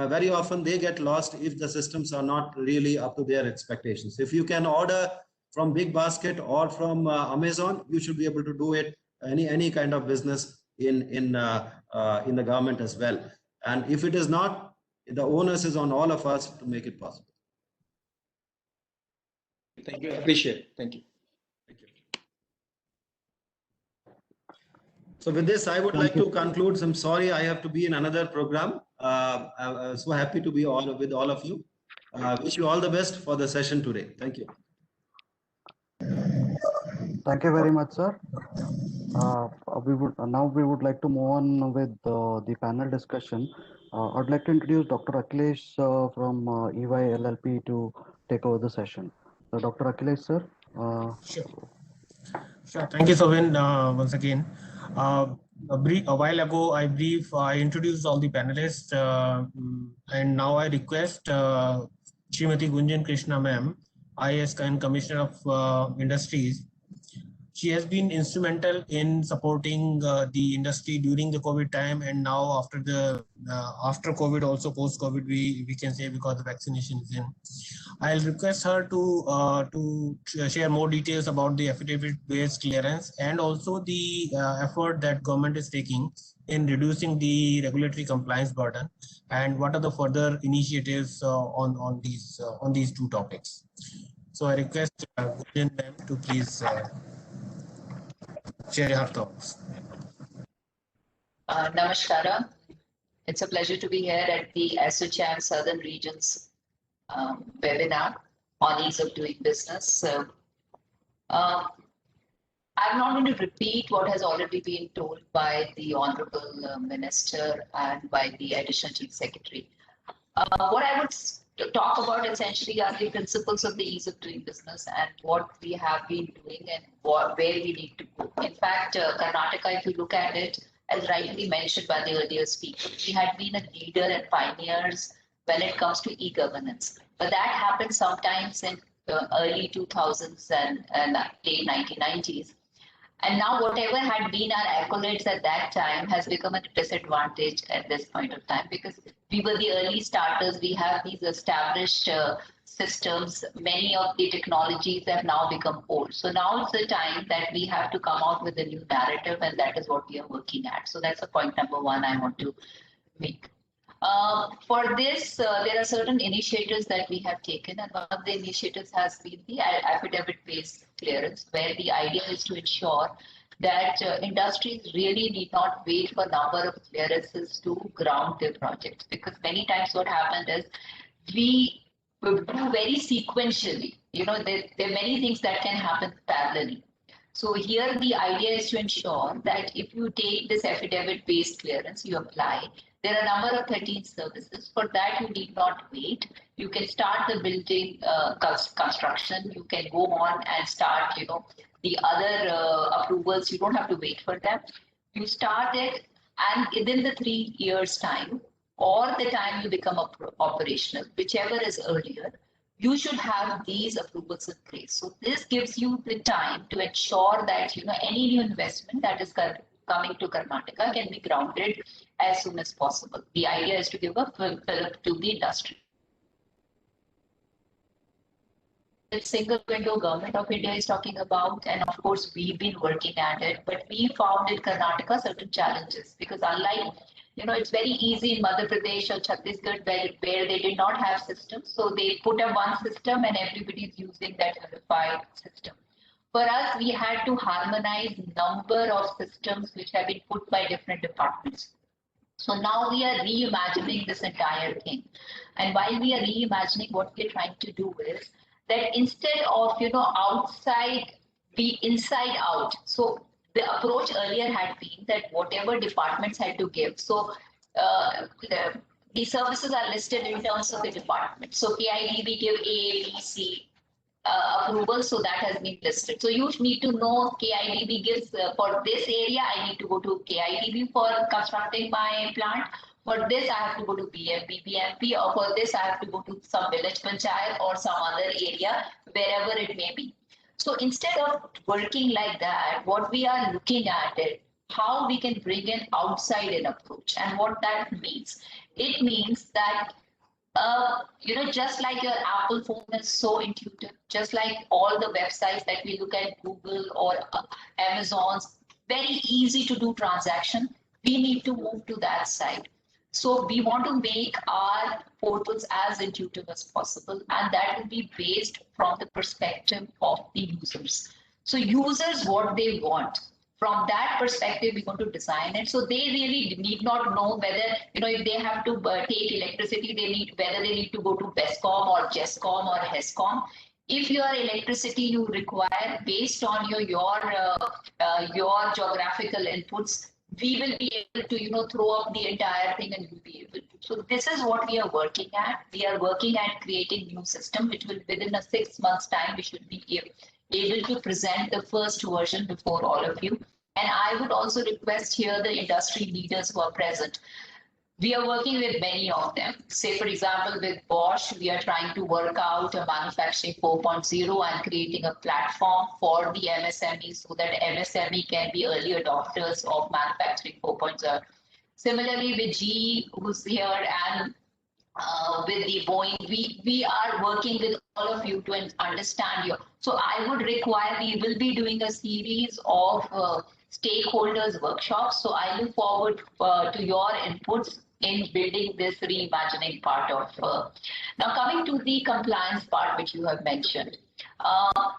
very often they get lost if the systems are not really up to their expectations. If you can order from Big Basket or from Amazon, you should be able to do it any kind of business in the government as well. And if it is not, the onus is on all of us to make it possible. Thank you. I appreciate it. Thank you. So with this, I would like to conclude. I'm sorry I have to be in another program. I'm so happy to be with all of you. Wish you all the best for the session today. Thank you. Thank you very much, sir. We would like to move on with the panel discussion. I'd like to introduce Dr. Akhilesh from EY LLP to take over the session. So Dr. Akhilesh, sir. Sure. Thank you, Sovin, once again. A while ago, I introduced all the panelists, and now I request Srimati Gunjan Krishna ma'am, IAS and Commissioner of Industries. She has been instrumental in supporting the industry during the COVID time, and now after COVID, also post COVID, we can say, because the vaccination is in. I'll request her to share more details about the affidavit-based clearance and also the effort that government is taking in reducing the regulatory compliance burden, and what are the further initiatives on these two topics. So I request Gunjan ma'am to please share your thoughts. Namaskara. It's a pleasure to be here at the ASSOCHAM Southern Regions webinar on ease of doing business. I'm not going to repeat what has already been told by the Honorable Minister and by the Additional Chief Secretary. What I would talk about essentially are the principles of the ease of doing business and what we have been doing and where we need to go. In fact, Karnataka, if you look at it, as rightly mentioned by the earlier speaker, we had been a leader and pioneers when it comes to e-governance. But that happened sometimes in early 2000s and late 1990s. And now whatever had been our accolades at that time has become a disadvantage at this point of time, because we were the early starters. We have these established systems. Many of the technologies have now become old. So now it's the time that we have to come out with a new narrative, and that is what we are working at. So that's a point number one I want to make. For this, there are certain initiatives that we have taken, and one of the initiatives has been the affidavit-based clearance, where the idea is to ensure that industries really need not wait for a number of clearances to ground their projects. Because many times what happened is we do very sequentially. You know, there are many things that can happen parallelly. So here the idea is to ensure that if you take this affidavit-based clearance, you apply. There are a number of 13 services. For that, you need not wait. You can start the building construction. You can go on and start, the other approvals. You don't have to wait for them. You start it, and within the 3 years' time, or the time you become operational, whichever is earlier, you should have these approvals in place. So this gives you the time to ensure that any new investment that is coming to Karnataka can be grounded as soon as possible. The idea is to give a fillip to the industry. The single window government of India is talking about, and of course we've been working at it, but we found in Karnataka certain challenges, because unlike it's very easy in Madhya Pradesh or Chhattisgarh where they did not have systems. So they put up one system and everybody is using that unified system. For us, we had to harmonize number of systems which have been put by different departments. So now we are reimagining this entire thing. And while we are reimagining, what we're trying to do is that instead of, outside, be inside out. So the approach earlier had been that whatever departments had to give. So the services are listed in terms of the department. So KIDB give A, B, C approval. So that has been listed. So you need to know KIDB gives for this area, I need to go to KIDB for constructing my plant. For this, I have to go to BMP, BMP, or for this, I have to go to some village panchayat or some other area, wherever it may be. So instead of working like that, what we are looking at it, how we can bring an outside-in approach. And what that means, it means that just like your Apple phone is so intuitive, just like all the websites that we look at, Google or Amazon's, very easy to do transaction, we need to move to that side. So we want to make our portals as intuitive as possible, and that will be based from the perspective of the users. So users, what they want. From that perspective, we're going to design it. So they really need not know whether, if they have to take electricity, whether they need to go to BESCOM or GESCOM or HESCOM. If your electricity you require based on your geographical inputs, we will be able to, throw up the entire thing and you'll be able to. So this is what we are working at. We are working at creating new system, which will within a 6 months time, we should be able to present the first version before all of you. And I would also request here the industry leaders who are present. We are working with many of them. Say, for example, with Bosch, we are trying to work out a manufacturing 4.0 and creating a platform for the MSME so that MSME can be early adopters of manufacturing 4.0. Similarly, with GE, who's here, and with the Boeing, we are working with all of you to understand you. So I would require, we will be doing a series of stakeholders workshops. So I look forward to your inputs in building this reimagining part of. Now coming to the compliance part, which you have mentioned.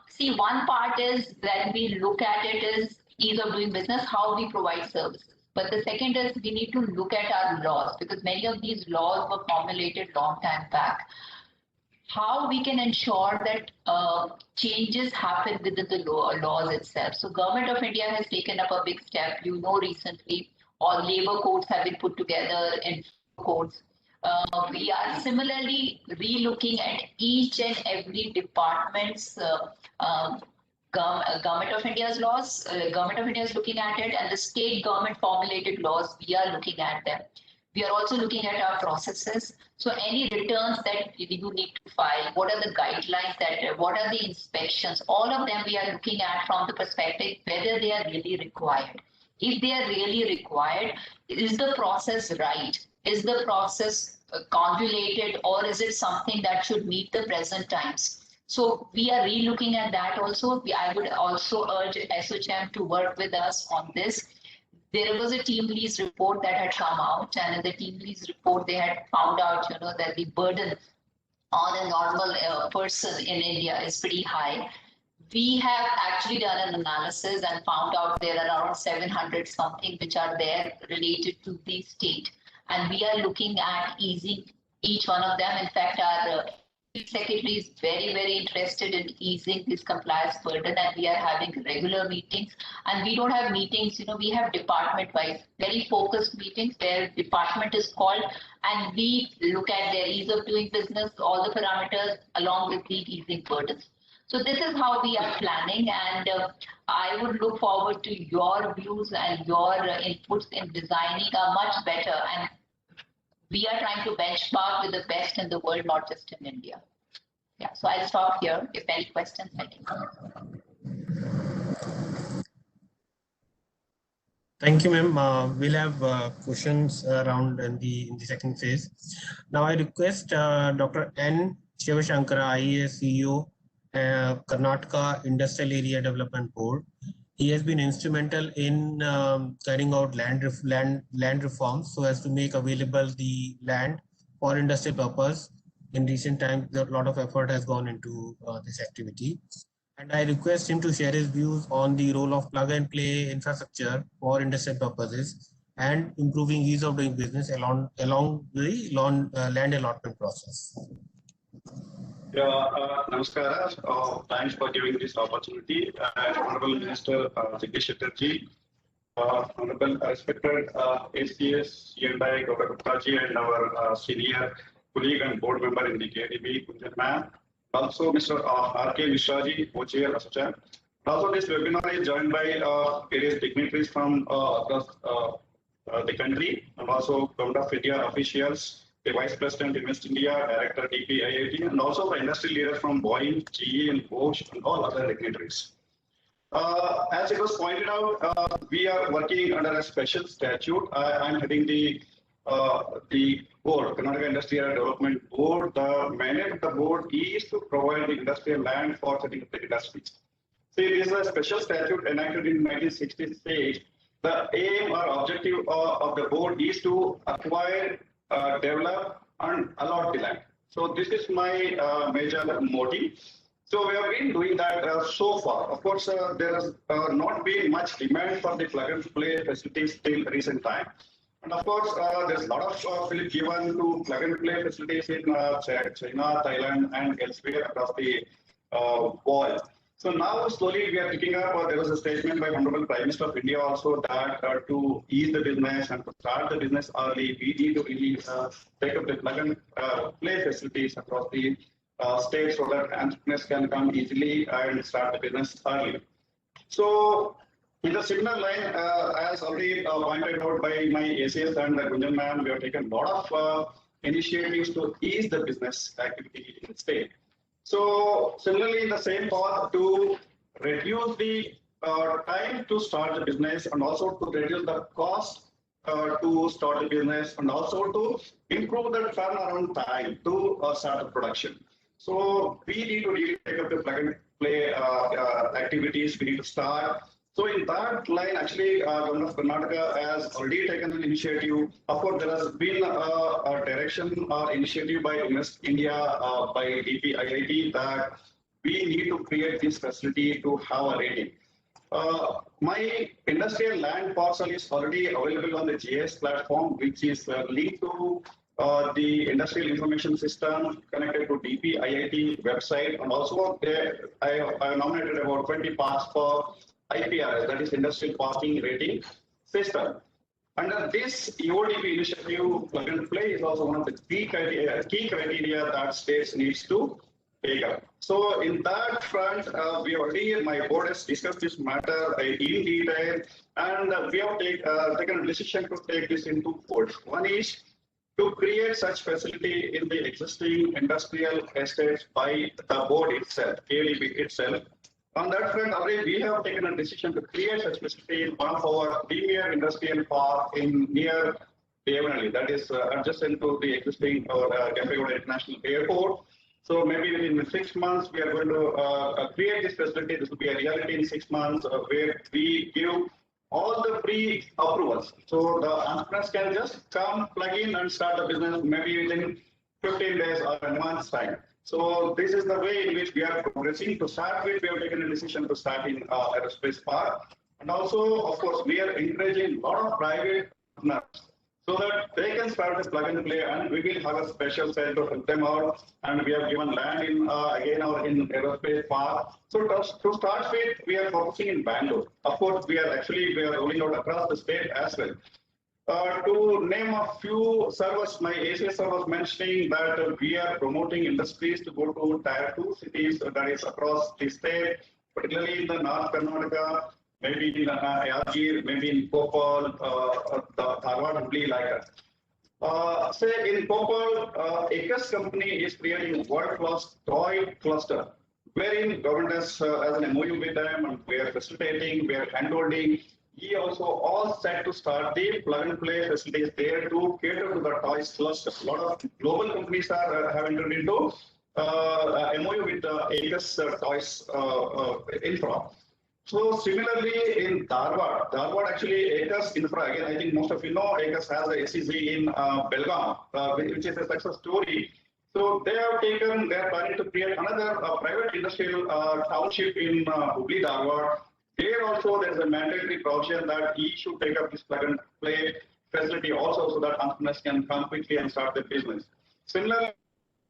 See, one part is when we look at it is ease of doing business, how we provide services. But the second is we need to look at our laws, because many of these laws were formulated long time back. How we can ensure that changes happen within the laws itself. So Government of India has taken up a big step. Recently, all labor codes have been put together in codes. We are similarly re-looking at each and every department's Government of India's laws. Government of India is looking at it, and the state government formulated laws, we are looking at them. We are also looking at our processes. So any returns that you need to file, what are the guidelines what are the inspections, all of them we are looking at from the perspective whether they are really required. If they are really required, is the process right? Is the process convoluted, or is it something that should meet the present times? So we are re-looking at that also. I would also urge ASSOCHAM to work with us on this. There was a team lease report that had come out, and in the team lease report, they had found out, that the burden on a normal person in India is pretty high. We have actually done an analysis and found out there are around 700 something which are there related to the state. And we are looking at easing each one of them. In fact, our Secretary is very, very interested in easing this compliance burden, and we are having regular meetings. And we don't have meetings, we have department-wise, very focused meetings where department is called, and we look at their ease of doing business, all the parameters, along with the easing burdens. So this is how we are planning, and I would look forward to your views and your inputs in designing a much better, and we are trying to benchmark with the best in the world, not just in India. Yeah, so I'll stop here. If any questions, I can come. Thank you, ma'am. We'll have questions around in the second phase. Now I request Dr. N. Shivashankara, IAS CEO, Karnataka Industrial Area Development Board. He has been instrumental in carrying out land reforms so as to make available the land for industrial purpose. In recent times, a lot of effort has gone into this activity. And I request him to share his views on the role of plug and play infrastructure for industrial purposes and improving ease of doing business along the land allotment process. Yeah, Namaskara. Thanks for giving this opportunity. Honorable Minister Jagdish Shettarji, Honorable respected ACS, CNI, Dr. Guptaji, and our senior colleague and board member in the EODB, Kunjan ma'am. Also, Mr. R.K. Mishraji, co-chair ASSOCHAM. Also, this webinar is joined by various dignitaries from across the country, and also Government of India officials, the Vice President, Invest India, Director, DPIIT, and also the industry leaders from Boeing, GE, and Bosch, and all other dignitaries. As it was pointed out, we are working under a special statute. I'm heading the board, Karnataka Industrial Development Board. The mandate of the board is to provide the industrial land for setting up the industries. See, this is a special statute enacted in 1966. The aim or objective of the board is to acquire, develop, and allot the land. So this is my major motive. So we have been doing that so far. Of course, there has not been much demand for the plug and play facilities till recent time. And of course, there's a lot of fillip given to plug and play facilities in China, Thailand, and elsewhere across the world. So now slowly we are picking up. There was a statement by Honorable Prime Minister of India also that to ease the business and to start the business early, we need to really take up the plug and play facilities across the state so that entrepreneurs can come easily and start the business early. So in the similar line, as already pointed out by my ACS and Gunjan ma'am, we have taken a lot of initiatives to ease the business activity in the state. So similarly, in the same path to reduce the time to start the business and also to reduce the cost to start the business and also to improve the turnaround time to start the production. So we need to really take up the plug and play activities. We need to start. So in that line, actually, Government of Karnataka has already taken an initiative. Of course, there has been a direction or initiative by Invest India, by DPIIT, that we need to create this facility to have a rating. My industrial land parcel is already available on the GIS platform, which is linked to the industrial information system connected to DPIIT website. And also, I nominated about 20 parks for IPRS, that is Industrial Parking Rating System. Under this EODB initiative, plug and play is also one of the key criteria that states needs to take up. So in that front, we already, my board has discussed this matter in detail, and we have taken a decision to take this into force. One is to create such facility in the existing industrial estates by the board itself, EODB itself. On that front, already we have taken a decision to create such facility in one of our premier industrial park in near Devanali, that is adjacent to the existing Kempegowda International Airport. So maybe within 6 months, we are going to create this facility. This will be a reality in 6 months where we give all the pre-approvals. So the entrepreneurs can just come, plug in and start the business maybe within 15 days or a month's time. So this is the way in which we are progressing. To start with, we have taken a decision to start in aerospace park. And also, of course, we are encouraging a lot of private entrepreneurs so that they can start the plug and play, and we will have a special cell to help them out. And we have given land in, again, in aerospace park. So to start with, we are focusing in Bangalore. Of course, we are rolling out across the state as well. To name a few servers, my ACS sir was mentioning that we are promoting industries to go to Tier 2 cities, that is across the state, particularly in the North Karnataka, maybe in Yadgir, maybe in Koppal, Dharwad, Hubli, like that. Say in Koppal, ACS company is creating world-class toy cluster, wherein government has an MOU with them, and we are facilitating, we are handholding. He also all set to start the plug and play facilities there to cater to the toys cluster. A lot of global companies have entered into MOU with the ACS toys infra. So similarly in Dharwad actually ACS infra, again I think most of you know ACS has a SEZ in Belgaum, which is a success story. So they are planning to create another private industrial township in Hubli, Dharwad. There also there is a mandatory provision that each should take up this plug and play facility also so that entrepreneurs can come quickly and start their business. Similarly,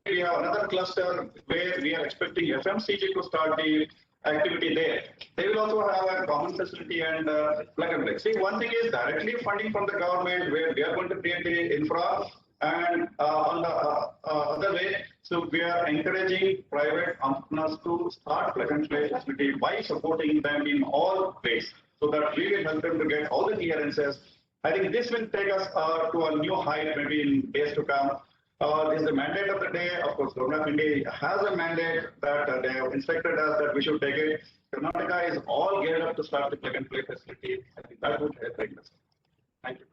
we have another cluster where we are expecting FMCG to start the activity there. They will also have a common facility and plug and play. See, one thing is directly funding from the government where we are going to create the infra, and on the other way, so we are encouraging private entrepreneurs to start plug and play facility by supporting them in all ways so that we will help them to get all the clearances. I think this will take us to a new height maybe in days to come. This is the mandate of the day. Of course, Government of India has a mandate that they have instructed us that we should take it. Karnataka is all geared up to start the plug and play facility. I think that would help the industry. Thank you.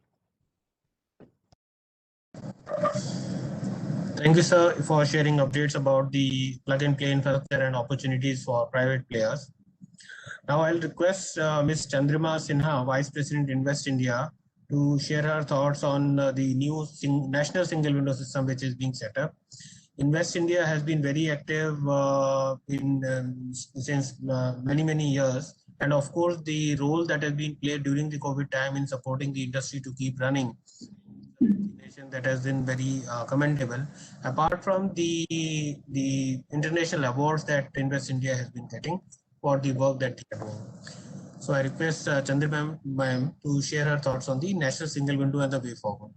Thank you, sir, for sharing updates about the plug and play infrastructure and opportunities for private players. Now I'll request Ms. Chandrima Sinha, Vice President Invest India, to share her thoughts on the new national single window system which is being set up. Invest India has been very active since many years, and of course the role that has been played during the COVID time in supporting the industry to keep running, that has been very commendable. Apart from the international awards that Invest India has been getting for the work that they are doing. So I request Chandrima ma'am to share her thoughts on the national single window and the way forward.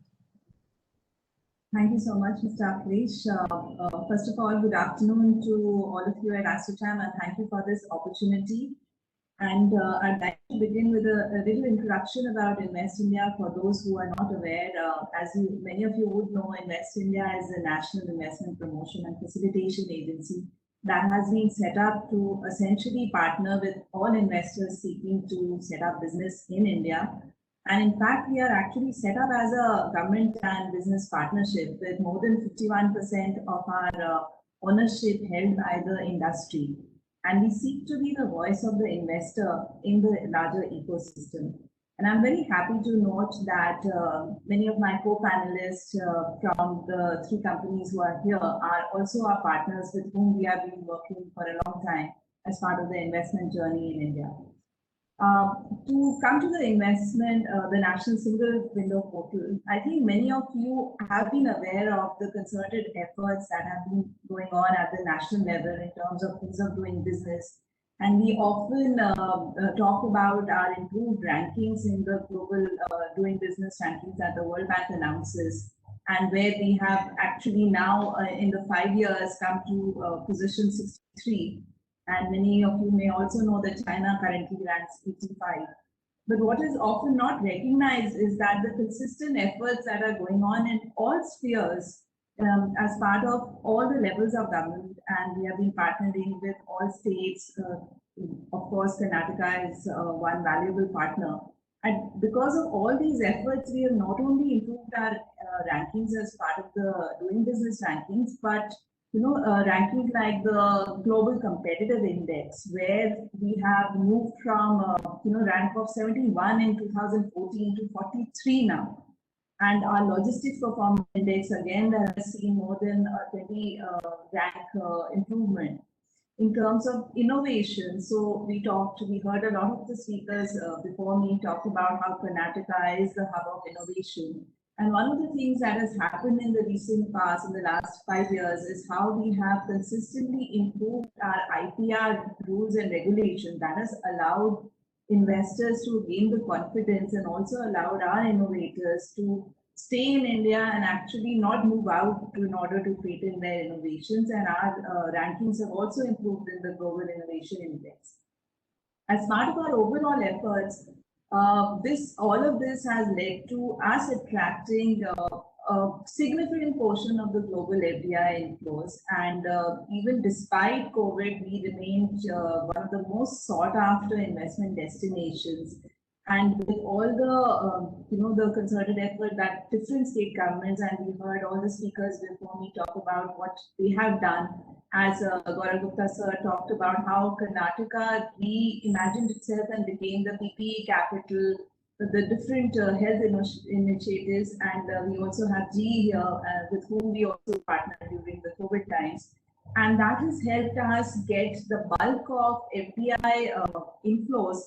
Thank you so much, Mr. Akhilesh. First of all, good afternoon to all of you at ASSOCHAM, and thank you for this opportunity. And I'd like to begin with a little introduction about Invest India for those who are not aware. As many of you would know, Invest India is a national investment promotion and facilitation agency that has been set up to essentially partner with all investors seeking to set up business in India. And in fact, we are actually set up as a government and business partnership with more than 51% of our ownership held by the industry. And we seek to be the voice of the investor in the larger ecosystem. And I'm very happy to note that many of my co-panelists from the three companies who are here are also our partners with whom we have been working for a long time as part of the investment journey in India. To come to the investment, the National Single Window Portal, I think many of you have been aware of the concerted efforts that have been going on at the national level in terms of ease of doing business. And we often talk about our improved rankings in the global doing business rankings that the World Bank announces, and where we have actually now in the 5 years come to position 63. And many of you may also know that China currently ranks 85. But what is often not recognized is that the consistent efforts that are going on in all spheres as part of all the levels of government, and we have been partnering with all states. Of course, Karnataka is one valuable partner. And because of all these efforts, we have not only improved our rankings as part of the doing business rankings, but rankings like the Global Competitive Index, where we have moved from rank of 71 in 2014 to 43 now. And our Logistics Performance Index, again, has seen more than a 20 rank improvement. In terms of innovation, so we heard a lot of the speakers before me talk about how Karnataka is the hub of innovation. And one of the things that has happened in the recent past, in the last 5 years, is how we have consistently improved our IPR rules and regulations that has allowed investors to gain the confidence and also allowed our innovators to stay in India and actually not move out in order to patent their innovations. And our rankings have also improved in the Global Innovation Index. As part of our overall efforts, all of this has led to us attracting a significant portion of the global FDI inflows. And even despite COVID, we remained one of the most sought after investment destinations. And with all the, the concerted effort that different state governments, and we heard all the speakers before me talk about what they have done, as Gaurav Gupta sir talked about how Karnataka reimagined itself and became the PPE capital, the different health initiatives, and we also have GE here with whom we also partnered during the COVID times. And that has helped us get the bulk of FDI inflows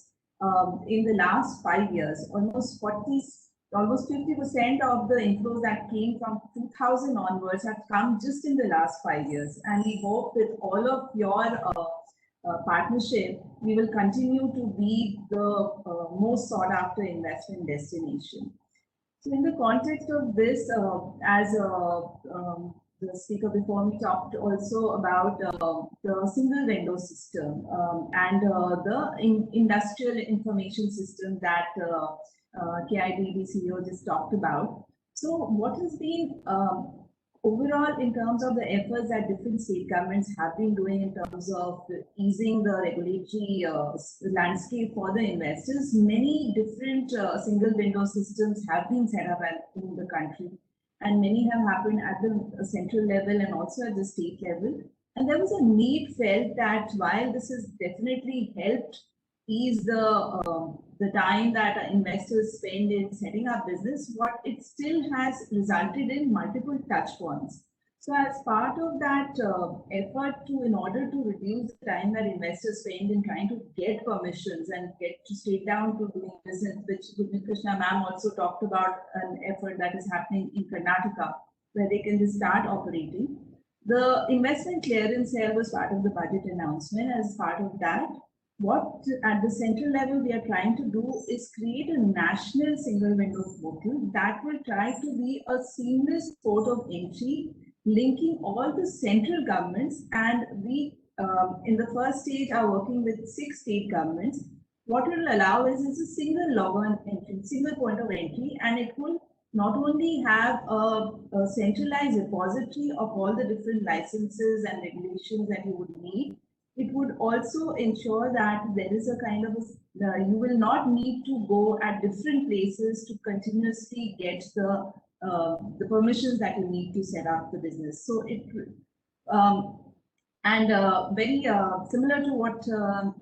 in the last 5 years. Almost 50% of the inflows that came from 2000 onwards have come just in the last 5 years. And we hope with all of your partnership, we will continue to be the most sought after investment destination. So in the context of this, as the speaker before me talked also about the single window system and the industrial information system that KITD CEO just talked about. So what has been overall, in terms of the efforts that different state governments have been doing in terms of easing the regulatory landscape for the investors, many different single window systems have been set up in the country, and many have happened at the central level and also at the state level. And there was a need felt that while this has definitely helped ease the time that investors spend in setting up business, what it still has resulted in multiple touch points. So as part of that effort in order to reduce the time that investors spend in trying to get permissions and get to straight down to doing business, which Krishna ma'am also talked about an effort that is happening in Karnataka, where they can just start operating. The investment clearance cell was part of the budget announcement. As part of that, what at the central level we are trying to do is create a national single window portal that will try to be a seamless port of entry, linking all the central governments. And we, in the first stage, are working with 6 state governments. What it will allow is a single login entry, single point of entry, and it will not only have a centralized repository of all the different licenses and regulations that you would need, it would also ensure that there is a kind of you will not need to go at different places to continuously get the permissions that you need to set up the business. So it very similar to what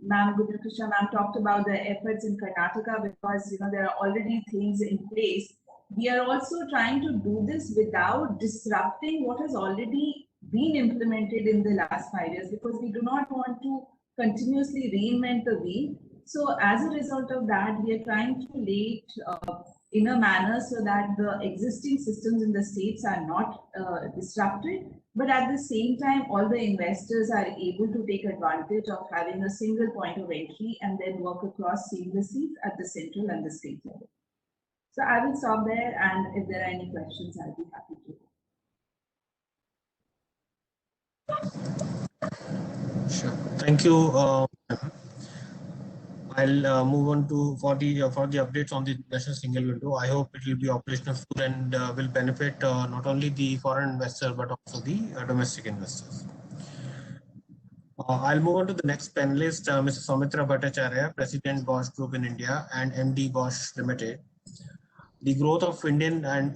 Ma'am Krishna ma'am talked about the efforts in Karnataka, because there are already things in place. We are also trying to do this without disrupting what has already been implemented in the last 5 years, because we do not want to continuously reinvent the wheel. So as a result of that, we are trying to lay it in a manner so that the existing systems in the states are not disrupted, but at the same time, all the investors are able to take advantage of having a single point of entry and then work across seamlessly at the central and the state level. So I will stop there, and if there are any questions, I'll be happy to. Sure. Thank you. I'll move on to for the updates on the national single window. I hope it will be operational soon and will benefit not only the foreign investor but also the domestic investors. I'll move on to the next panelist, Mrs. Soumitra Bhattacharya, President Bosch Group in India and MD Bosch Limited. The growth of Indian and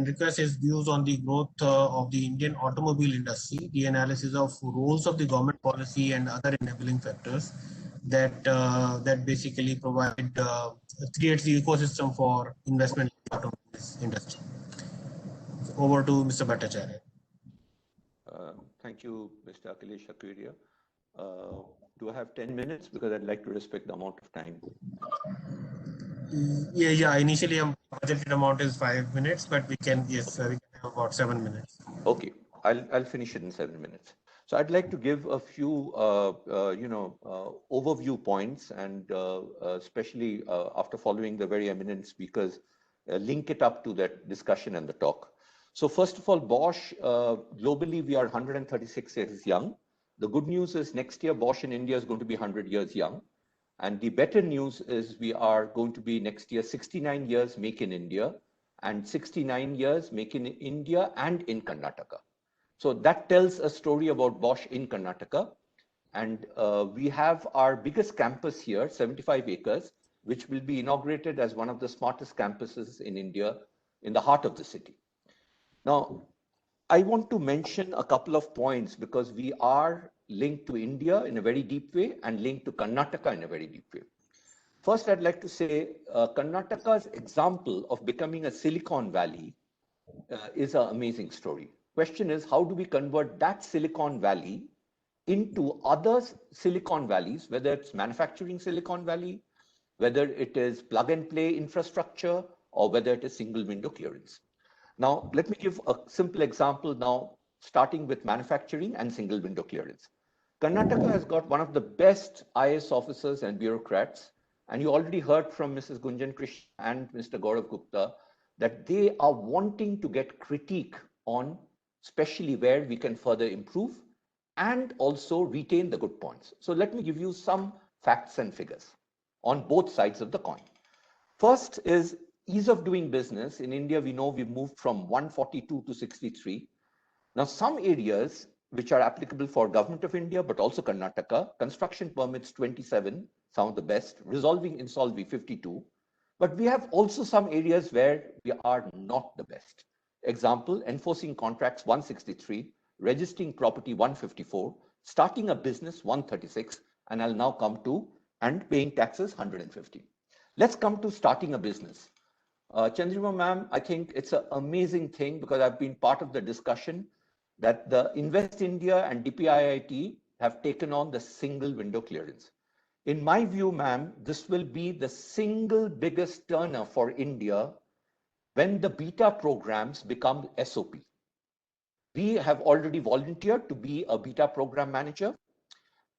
request his views on the growth of the Indian automobile industry, the analysis of roles of the government policy and other enabling factors that basically creates the ecosystem for investment in the automobile industry. Over to Mr. Bhattacharya. Thank you, Mr. Akhilesh Akwiria. Do I have 10 minutes? Because I'd like to respect the amount of time. Yeah. Initially, a budgeted amount is 5 minutes, but we can have about 7 minutes. Okay, I'll finish it in 7 minutes. So I'd like to give a few, overview points, and especially after following the very eminent speakers, link it up to that discussion and the talk. So first of all, Bosch, globally, we are 136 years young. The good news is next year, Bosch in India is going to be 100 years young. And the better news is we are going to be next year 69 years make in India and 69 years make in India and in Karnataka. So that tells a story about Bosch in Karnataka. And we have our biggest campus here, 75 acres, which will be inaugurated as one of the smartest campuses in India in the heart of the city. Now, I want to mention a couple of points because we are linked to India in a very deep way and linked to Karnataka in a very deep way. First, I'd like to say Karnataka's example of becoming a Silicon Valley is an amazing story. Question is, how do we convert that Silicon Valley into other Silicon Valleys, whether it's manufacturing Silicon Valley, whether it is plug and play infrastructure, or whether it is single window clearance. Now, let me give a simple example now, starting with manufacturing and single window clearance. Karnataka has got one of the best IAS officers and bureaucrats, and you already heard from Mrs. Gunjan Krishna and Mr. Gaurav Gupta that they are wanting to get critique on especially where we can further improve and also retain the good points. So let me give you some facts and figures on both sides of the coin. First is ease of doing business. In India, we know we've moved from 142 to 63. Now, some areas which are applicable for Government of India, but also Karnataka, construction permits 27, some of the best, resolving insolvency 52. But we have also some areas where we are not the best. Example, enforcing contracts 163, registering property 154, starting a business 136, and I'll now come to and paying taxes 150. Let's come to starting a business. Chandrima ma'am, I think it's an amazing thing because I've been part of the discussion that the Invest India and DPIIT have taken on the single window clearance. In my view, ma'am, this will be the single biggest turner for India when the beta programs become SOP. We have already volunteered to be a beta program manager,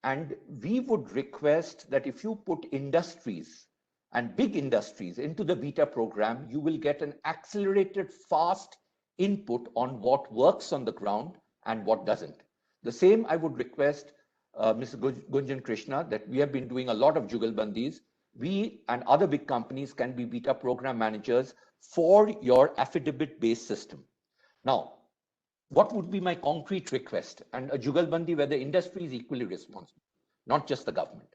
and we would request that if you put industries and big industries into the beta program, you will get an accelerated, fast input on what works on the ground and what doesn't. The same I would request Mr. Gunjan Krishna, that we have been doing a lot of Jugalbandis. We and other big companies can be beta program managers for your affidavit-based system. Now, what would be my concrete request? And a Jugalbandi where the industry is equally responsible, not just the government.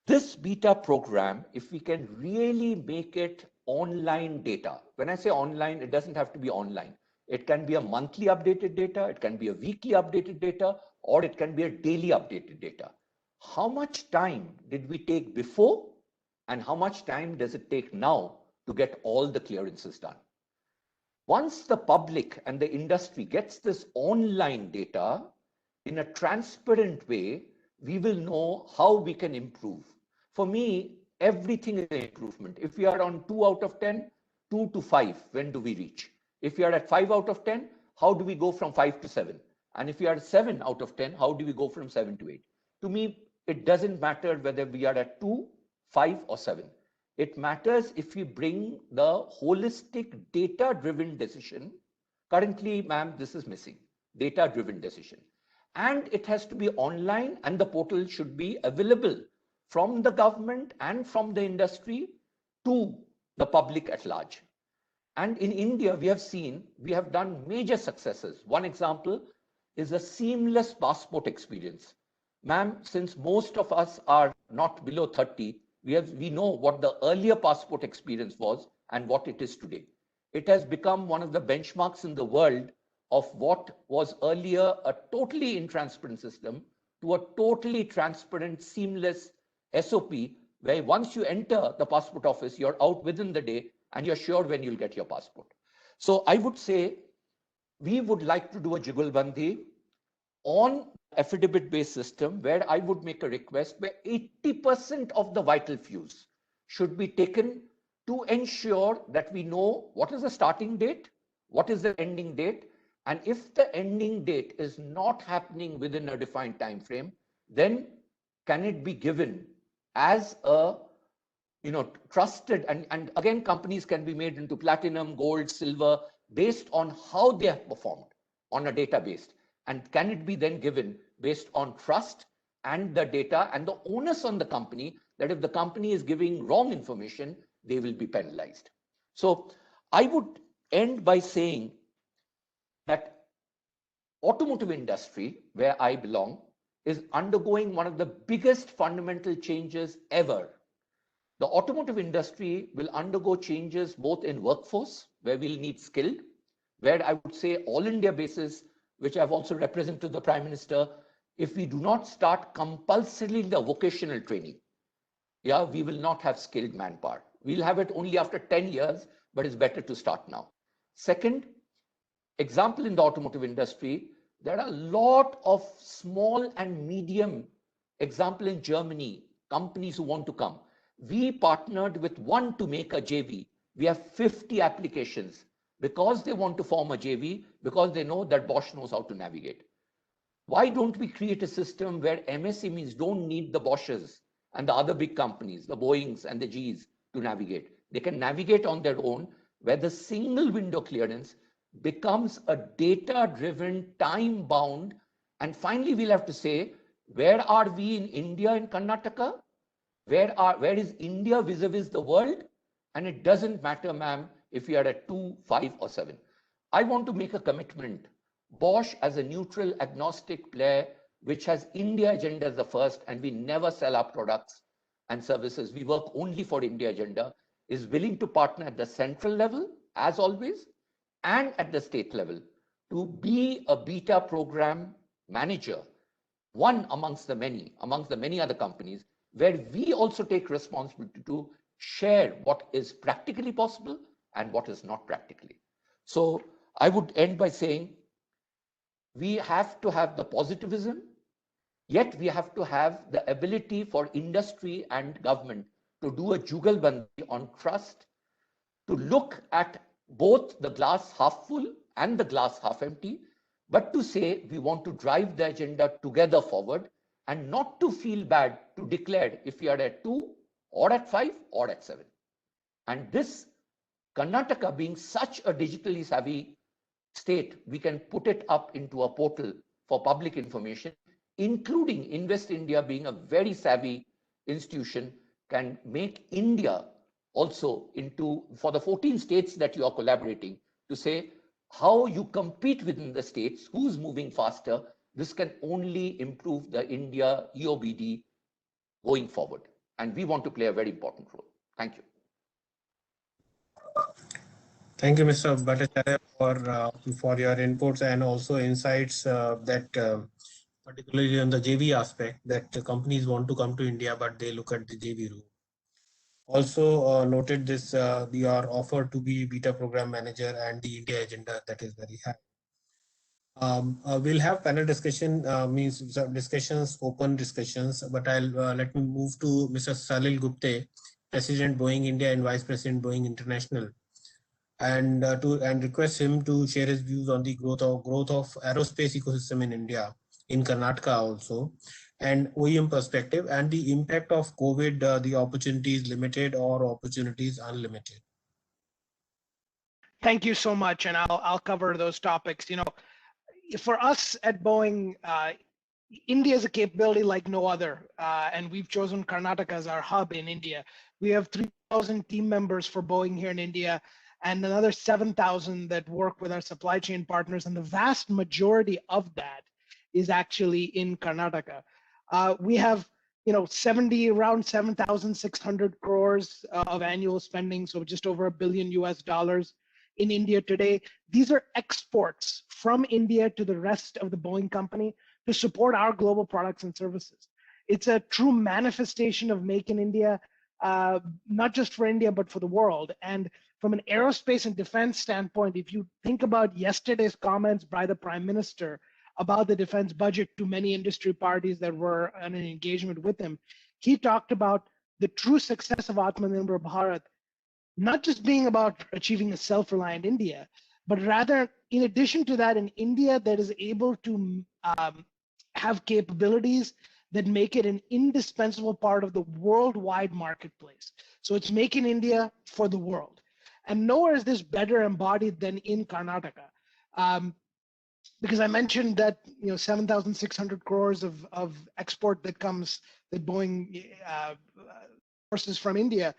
This beta program, if we can really make it online data, when I say online, it doesn't have to be online. It can be a monthly updated data, it can be a weekly updated data, or it can be a daily updated data. How much time did we take before, and how much time does it take now to get all the clearances done? Once the public and the industry gets this online data in a transparent way, we will know how we can improve. For me, everything is an improvement. If we are on 2 out of 10, 2 to 5, when do we reach? If we are at 5 out of 10, how do we go from 5 to 7? And if we are at 7 out of 10, how do we go from 7 to 8? To me, it doesn't matter whether we are at 2, 5, or 7. It matters if we bring the holistic data-driven decision. Currently, ma'am, this is missing, data-driven decision. And it has to be online, and the portal should be available from the government and from the industry to the public at large. And in India, we have seen, we have done major successes. One example is a seamless passport experience. Ma'am, since most of us are not below 30, we know what the earlier passport experience was and what it is today. It has become one of the benchmarks in the world of what was earlier a totally intransparent system to a totally transparent, seamless SOP, where once you enter the passport office, you're out within the day and you're sure when you'll get your passport. So I would say we would like to do a Jugalbandi on affidavit-based system where I would make a request where 80% of the vital fews should be taken to ensure that we know what is the starting date, what is the ending date, and if the ending date is not happening within a defined time frame, then can it be given as a trusted, and again, companies can be made into platinum, gold, silver, based on how they have performed on a database. And can it be then given based on trust and the data and the onus on the company that if the company is giving wrong information, they will be penalized. So I would end by saying that automotive industry, where I belong, is undergoing one of the biggest fundamental changes ever. The automotive industry will undergo changes both in workforce, where we'll need skilled, where I would say all India basis, which I've also represented to the Prime Minister, if we do not start compulsorily the vocational training, we will not have skilled manpower. We'll have it only after 10 years, but it's better to start now. Second, example in the automotive industry, there are a lot of small and medium, example in Germany, companies who want to come. We partnered with one to make a JV. We have 50 applications because they want to form a JV, because they know that Bosch knows how to navigate. Why don't we create a system where MSMEs don't need the Bosches and the other big companies, the Boeings and the Gs, to navigate? They can navigate on their own, where the single window clearance becomes a data-driven, time-bound, and finally we'll have to say, where are we in India and Karnataka? Where is India vis-a-vis the world? And it doesn't matter, ma'am, if we are at 2, 5, or 7. I want to make a commitment. Bosch as a neutral, agnostic player, which has India agenda as the first, and we never sell our products and services. We work only for India agenda, is willing to partner at the central level, as always, and at the state level to be a beta program manager, one amongst the many other companies, where we also take responsibility to share what is practically possible and what is not practically. So I would end by saying we have to have the positivism, yet we have to have the ability for industry and government to do a jugalbandi on trust, to look at both the glass half full and the glass half empty, but to say we want to drive the agenda together forward and not to feel bad to declare if we are at 2 or at 5 or at 7. And this, Karnataka being such a digitally savvy state, we can put it up into a portal for public information, including Invest India being a very savvy institution, can make India also into, for the 14 states that you are collaborating, to say how you compete within the states, who's moving faster. This can only improve the India EOBD going forward. And we want to play a very important role. Thank you. Thank you, Mr. Bhattacharya, for your inputs and also insights that particularly on the JV aspect, that the companies want to come to India, but they look at the JV route. Also noted this, your offer to be beta program manager and the India agenda, that is very high. We'll have panel discussion, means discussions, open discussions, but I'll let me move to Mr. Salil Gupte, President Boeing India and Vice President Boeing International, and request him to share his views on the growth of aerospace ecosystem in India, in Karnataka also, and OEM perspective, and the impact of COVID, the opportunities limited or opportunities unlimited. Thank you so much, and I'll cover those topics. You know, for us at Boeing, India is a capability like no other, and we've chosen Karnataka as our hub in India. We have 3,000 team members for Boeing here in India, and another 7,000 that work with our supply chain partners, and the vast majority of that is actually in Karnataka. We have, around 7,600 crores of annual spending, so just over $1 billion in India today. These are exports from India to the rest of the Boeing company to support our global products and services. It's a true manifestation of Make in India, not just for India, but for the world. And from an aerospace and defense standpoint, if you think about yesterday's comments by the Prime Minister about the defense budget to many industry parties that were in an engagement with him, he talked about the true success of Atmanirbhar Bharat not just being about achieving a self-reliant India, but rather, in addition to that, an India that is able to have capabilities that make it an indispensable part of the worldwide marketplace. So it's making India for the world. And nowhere is this better embodied than in Karnataka. Because I mentioned that 7,600 crores of export that Boeing sources from India.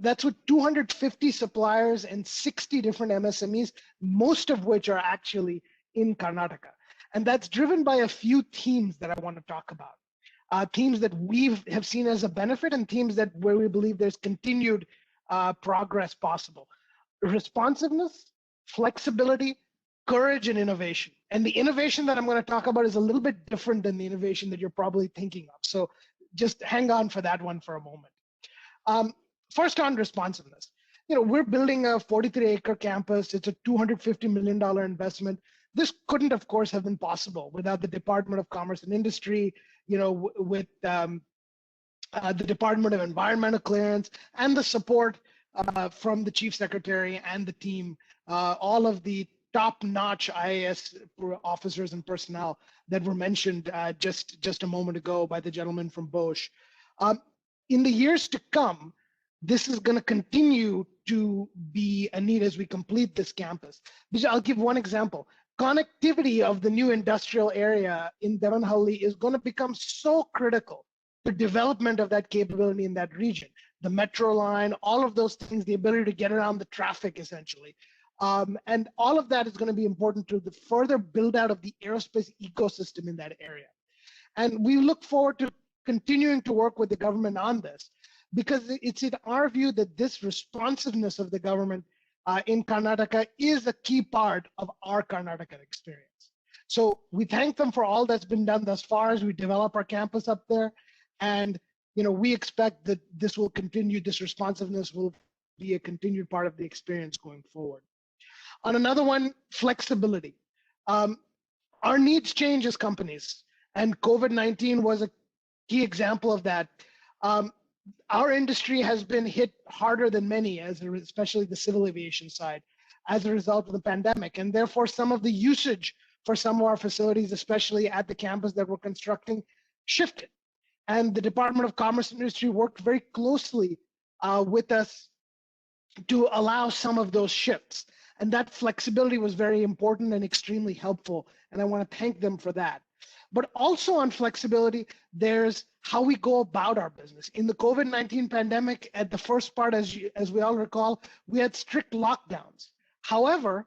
That's with 250 suppliers and 60 different MSMEs, most of which are actually in Karnataka. And that's driven by a few themes that I want to talk about. Themes that we have seen as a benefit and themes where we believe there's continued progress possible. Responsiveness, flexibility, courage, and innovation. And the innovation that I'm going to talk about is a little bit different than the innovation that you're probably thinking of. So just hang on for that one for a moment. First, on responsiveness, we're building a 43-acre campus. It's a $250 million investment. This couldn't, of course, have been possible without the Department of Commerce and Industry, with the Department of Environmental Clearance and the support from the Chief Secretary and the team, all of the top-notch IAS officers and personnel that were mentioned just a moment ago by the gentleman from Bosch. In the years to come, this is going to continue to be a need as we complete this campus. I'll give one example. Connectivity of the new industrial area in Devanahalli is going to become so critical to development of that capability in that region. The metro line, all of those things, the ability to get around the traffic, essentially. And all of that is going to be important to the further build out of the aerospace ecosystem in that area. And we look forward to continuing to work with the government on this, because it's in our view that this responsiveness of the government in Karnataka is a key part of our Karnataka experience. So we thank them for all that's been done thus far as we develop our campus up there. And we expect that this will continue, this responsiveness will be a continued part of the experience going forward. On another one, flexibility. Our needs change as companies, and COVID-19 was a key example of that. Our industry has been hit harder than many, especially the civil aviation side, as a result of the pandemic. And therefore, some of the usage for some of our facilities, especially at the campus that we're constructing, shifted. And the Department of Commerce and Industry worked very closely with us to allow some of those shifts. And that flexibility was very important and extremely helpful. And I want to thank them for that. But also on flexibility, there's how we go about our business. In the COVID-19 pandemic, at the first part, as we all recall, we had strict lockdowns. However,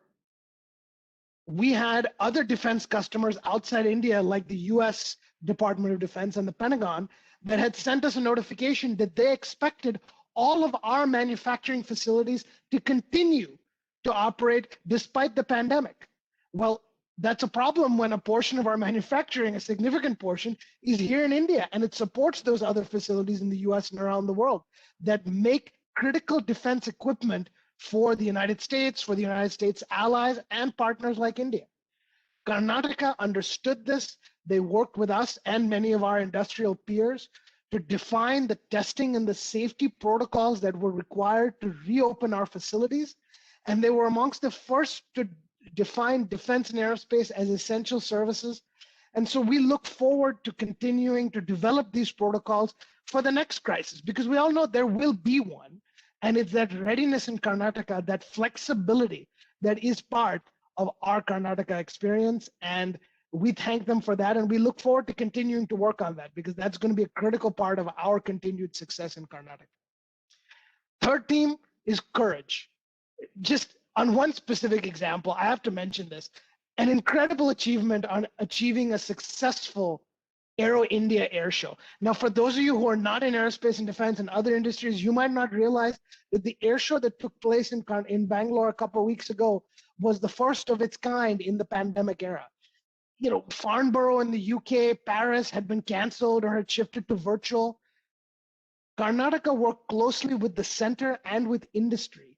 we had other defense customers outside India, like the US Department of Defense and the Pentagon, that had sent us a notification that they expected all of our manufacturing facilities to continue to operate despite the pandemic. Well, that's a problem when a portion of our manufacturing, a significant portion, is here in India, and it supports those other facilities in the US and around the world that make critical defense equipment for the United States, for the United States allies and partners like India. Karnataka understood this. They worked with us and many of our industrial peers to define the testing and the safety protocols that were required to reopen our facilities. And they were amongst the first to define defense and aerospace as essential services. And so we look forward to continuing to develop these protocols for the next crisis, because we all know there will be one. And it's that readiness in Karnataka, that flexibility that is part of our Karnataka experience. And we thank them for that. And we look forward to continuing to work on that, because that's going to be a critical part of our continued success in Karnataka. Third theme is courage. Just on one specific example, I have to mention this, an incredible achievement on achieving a successful Aero India air show. Now, for those of you who are not in aerospace and defense and other industries, you might not realize that the air show that took place in Bangalore a couple of weeks ago was the first of its kind in the pandemic era. Farnborough in the UK, Paris had been canceled or had shifted to virtual. Karnataka worked closely with the center and with industry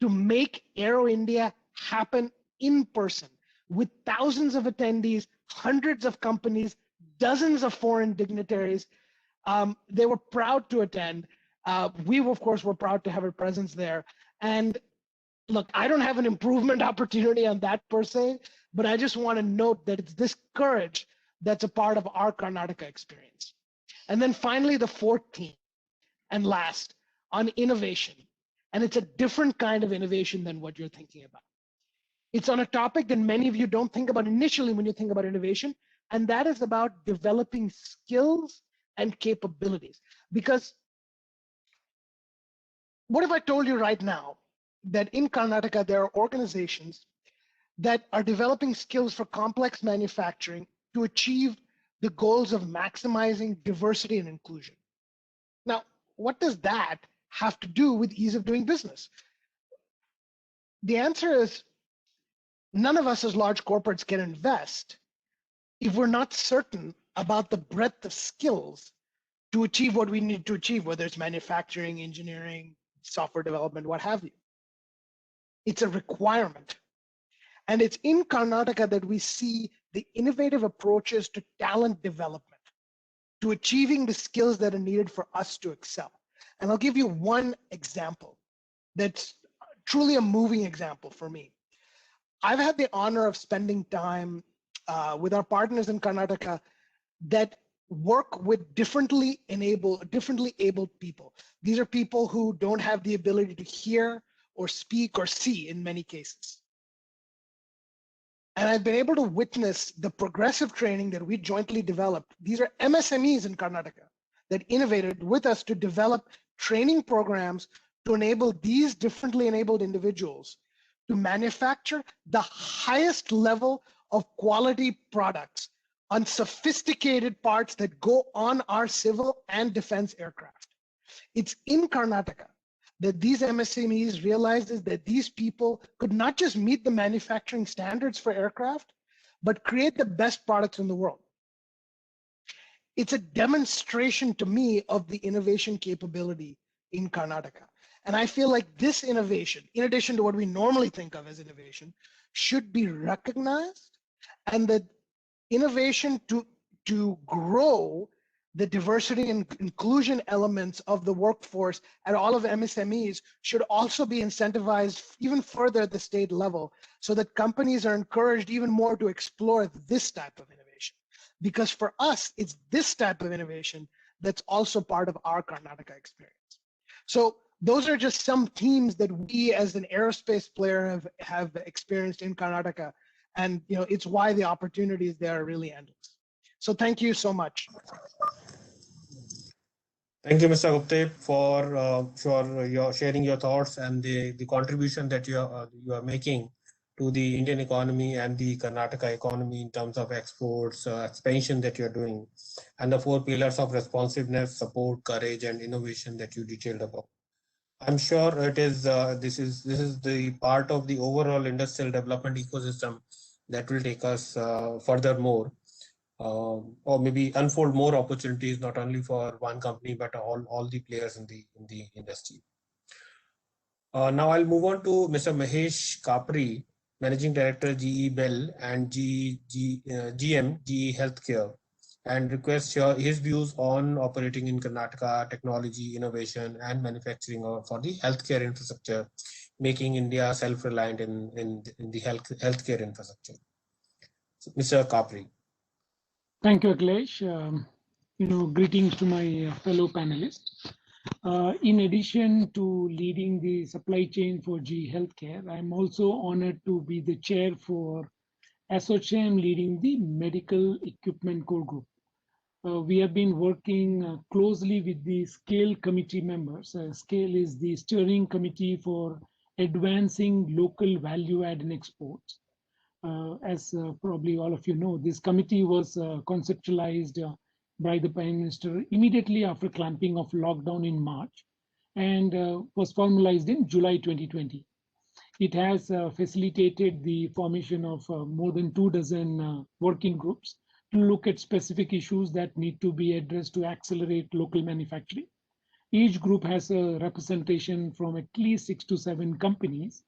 to make Aero India happen in person with thousands of attendees, hundreds of companies, dozens of foreign dignitaries. They were proud to attend. We, of course, were proud to have a presence there. And look, I don't have an improvement opportunity on that per se, but I just want to note that it's this courage that's a part of our Karnataka experience. And then finally, the fourth theme and last, on innovation. And it's a different kind of innovation than what you're thinking about. It's on a topic that many of you don't think about initially when you think about innovation, and that is about developing skills and capabilities. Because what if I told you right now that in Karnataka, there are organizations that are developing skills for complex manufacturing to achieve the goals of maximizing diversity and inclusion? Now, what does that have to do with ease of doing business? The answer is none of us as large corporates can invest if we're not certain about the breadth of skills to achieve what we need to achieve, whether it's manufacturing, engineering, software development, what have you. It's a requirement. And it's in Karnataka that we see the innovative approaches to talent development, to achieving the skills that are needed for us to excel. And I'll give you one example that's truly a moving example for me. I've had the honor of spending time with our partners in Karnataka that work with differently abled people. These are people who don't have the ability to hear or speak or see in many cases. And I've been able to witness the progressive training that we jointly developed. These are MSMEs in Karnataka that innovated with us to develop training programs to enable these differently enabled individuals to manufacture the highest level of quality products on sophisticated parts that go on our civil and defense aircraft. It's in Karnataka that these MSMEs realized is that these people could not just meet the manufacturing standards for aircraft, but create the best products in the world. It's a demonstration to me of the innovation capability in Karnataka. And I feel like this innovation, in addition to what we normally think of as innovation, should be recognized, and that innovation to grow the diversity and inclusion elements of the workforce at all of MSMEs should also be incentivized even further at the state level, so that companies are encouraged even more to explore this type of innovation. Because for us, it's this type of innovation that's also part of our Karnataka experience. So those are just some themes that we as an aerospace player have experienced in Karnataka. And it's why the opportunities there are really endless. So thank you so much. Thank you, Mr. Gupte, for your sharing your thoughts and the contribution that you are making to the Indian economy and the Karnataka economy in terms of exports, expansion that you are doing, and the 4 pillars of responsiveness, support, courage, and innovation that you detailed about. I'm sure it is this is the part of the overall industrial development ecosystem that will take us furthermore, or maybe unfold more opportunities, not only for one company but all the players in the industry. Now I'll move on to Mr. Mahesh Kapri, Managing Director, GE Bell and GM, GE Healthcare, and request his views on operating in Karnataka, technology, innovation, and manufacturing for the healthcare infrastructure, making India self-reliant in the healthcare infrastructure. So, Mr. Kapri. Thank you, Akhilesh. Greetings to my fellow panelists. In addition to leading the supply chain for GE Healthcare, I'm also honored to be the chair for ASSOCHAM, leading the Medical Equipment Core Group. We have been working closely with the SCALE committee members. SCALE is the steering committee for advancing local value add in exports. As probably all of you know, this committee was conceptualized by the Prime Minister immediately after clamping of lockdown in March, and was formalized in July 2020. It has facilitated the formation of more than 24 working groups to look at specific issues that need to be addressed to accelerate local manufacturing. Each group has a representation from at least 6 to 7 companies,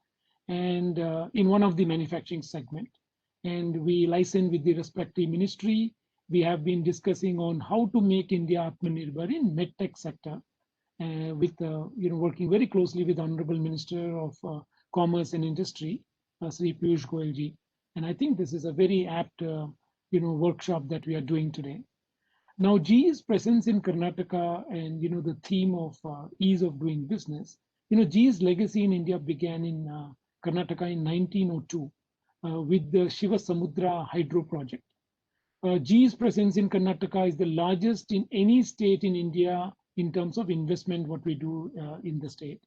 and in one of the manufacturing segment. And we liaison with the respective ministry. We have been discussing on how to make India Atmanirbhar in medtech sector, with working very closely with Honorable Minister of Commerce and Industry, Sri Piyush Goyal ji. And I think this is a very apt workshop that we are doing today. Now, GE's presence in Karnataka and the theme of ease of doing business. GE's legacy in India began in Karnataka in 1902 with the Shiva Samudra hydro project. GE's presence in Karnataka is the largest in any state in India in terms of investment, what we do in the state.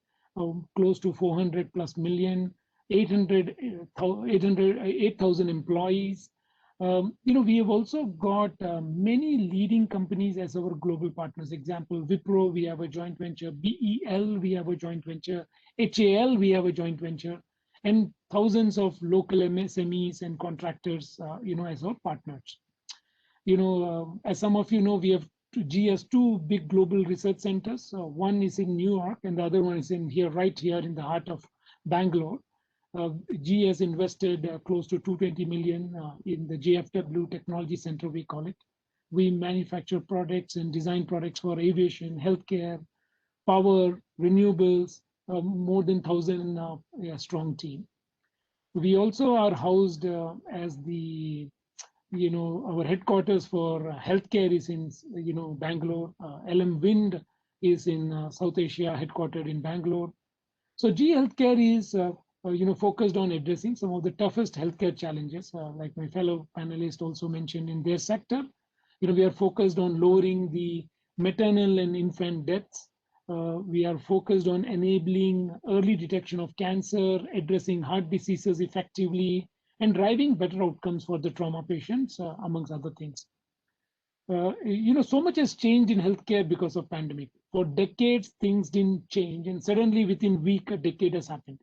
Close to 400 plus million, 8,000 employees. We have also got many leading companies as our global partners. Example, Wipro, we have a joint venture. BEL, we have a joint venture. HAL, we have a joint venture. And thousands of local MSMEs and contractors, as our partners. As some of you know, GE has 2 big global research centers. One is in New York, and the other one is right here in the heart of Bangalore. GE has invested close to 220 million in the JFW Technology Center, we call it. We manufacture products and design products for aviation, healthcare, power, renewables, more than 1,000 strong team. We also are housed as the, our headquarters for healthcare is in, Bangalore. LM Wind is in South Asia, headquartered in Bangalore. So GE Healthcare is, focused on addressing some of the toughest healthcare challenges, like my fellow panelists also mentioned in their sector. We are focused on lowering the maternal and infant deaths, We are focused on enabling early detection of cancer, addressing heart diseases effectively, and driving better outcomes for the trauma patients, amongst other things. So much has changed in healthcare because of pandemic. For decades, things didn't change, and suddenly within week, a decade has happened.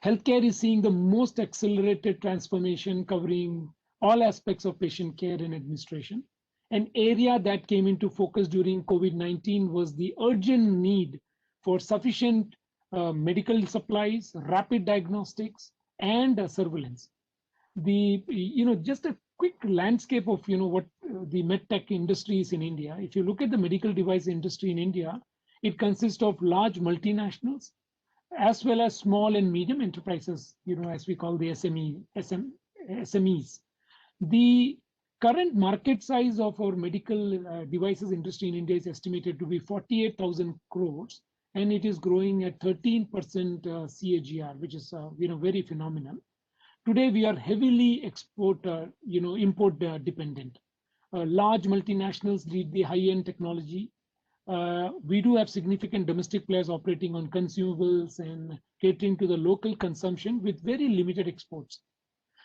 Healthcare is seeing the most accelerated transformation covering all aspects of patient care and administration. An area that came into focus during COVID-19 was the urgent need for sufficient medical supplies, rapid diagnostics, and surveillance. Just a quick landscape of what the medtech industry is in India. If you look at the medical device industry in India, it consists of large multinationals as well as small and medium enterprises, as we call the SMEs. The current market size of our medical devices industry in India is estimated to be 48,000 crores, and it is growing at 13% CAGR, which is very phenomenal. Today, we are heavily import dependent. Large multinationals lead the high-end technology. We do have significant domestic players operating on consumables and catering to the local consumption with very limited exports.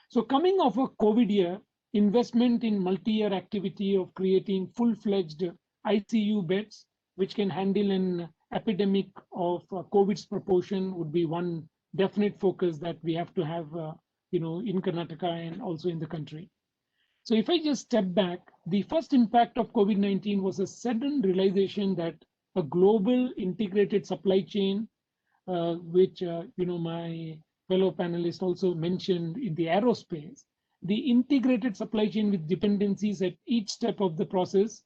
So coming off a COVID year, investment in multi-year activity of creating full-fledged ICU beds, which can handle an epidemic of COVID's proportion, would be one definite focus that we have to have in Karnataka and also in the country. So if I just step back, the first impact of COVID-19 was a sudden realization that a global integrated supply chain, which my fellow panelists also mentioned in the aerospace, the integrated supply chain with dependencies at each step of the process,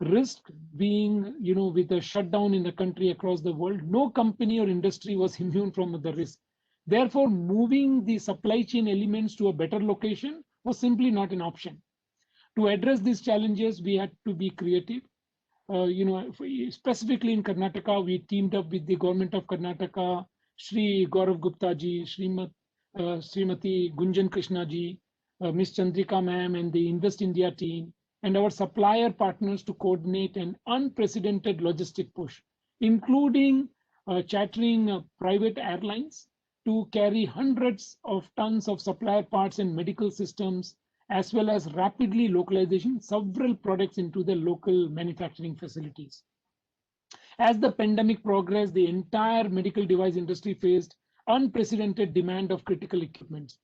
risk being, with a shutdown in the country across the world, no company or industry was immune from the risk. Therefore, moving the supply chain elements to a better location was simply not an option. To address these challenges, we had to be creative. Specifically in Karnataka, we teamed up with the government of Karnataka, Shri Gaurav Gupta ji, Srimati Gunjan Krishna ji, Ms. Chandrika ma'am, and the Invest India team, and our supplier partners to coordinate an unprecedented logistic push, including chartering private airlines to carry hundreds of tons of supplier parts and medical systems, as well as rapidly localization several products into the local manufacturing facilities. As the pandemic progressed, the entire medical device industry faced unprecedented demand of critical equipment.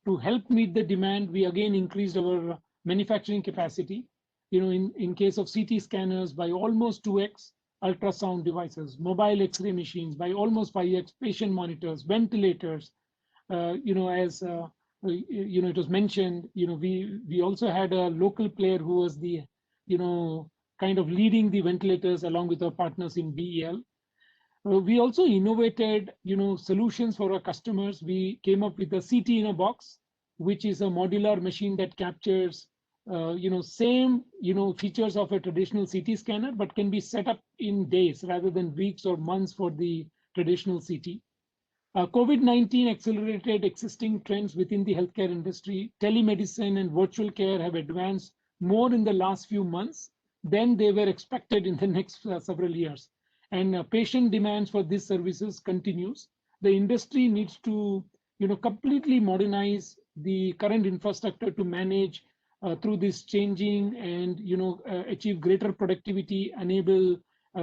To help meet the demand, we again increased our manufacturing capacity, in case of CT scanners by almost 2x, ultrasound devices, mobile X-ray machines by almost 5x, patient monitors, ventilators. As it was mentioned, we also had a local player who was the, kind of leading the ventilators along with our partners in BEL. We also innovated, solutions for our customers. We came up with a CT in a box, which is a modular machine that captures same features of a traditional CT scanner, but can be set up in days rather than weeks or months for the traditional CT. COVID-19 accelerated existing trends within the healthcare industry. Telemedicine and virtual care have advanced more in the last few months than they were expected in the next several years. And patient demands for these services continues. The industry needs to completely modernize the current infrastructure to manage through this changing and achieve greater productivity, enable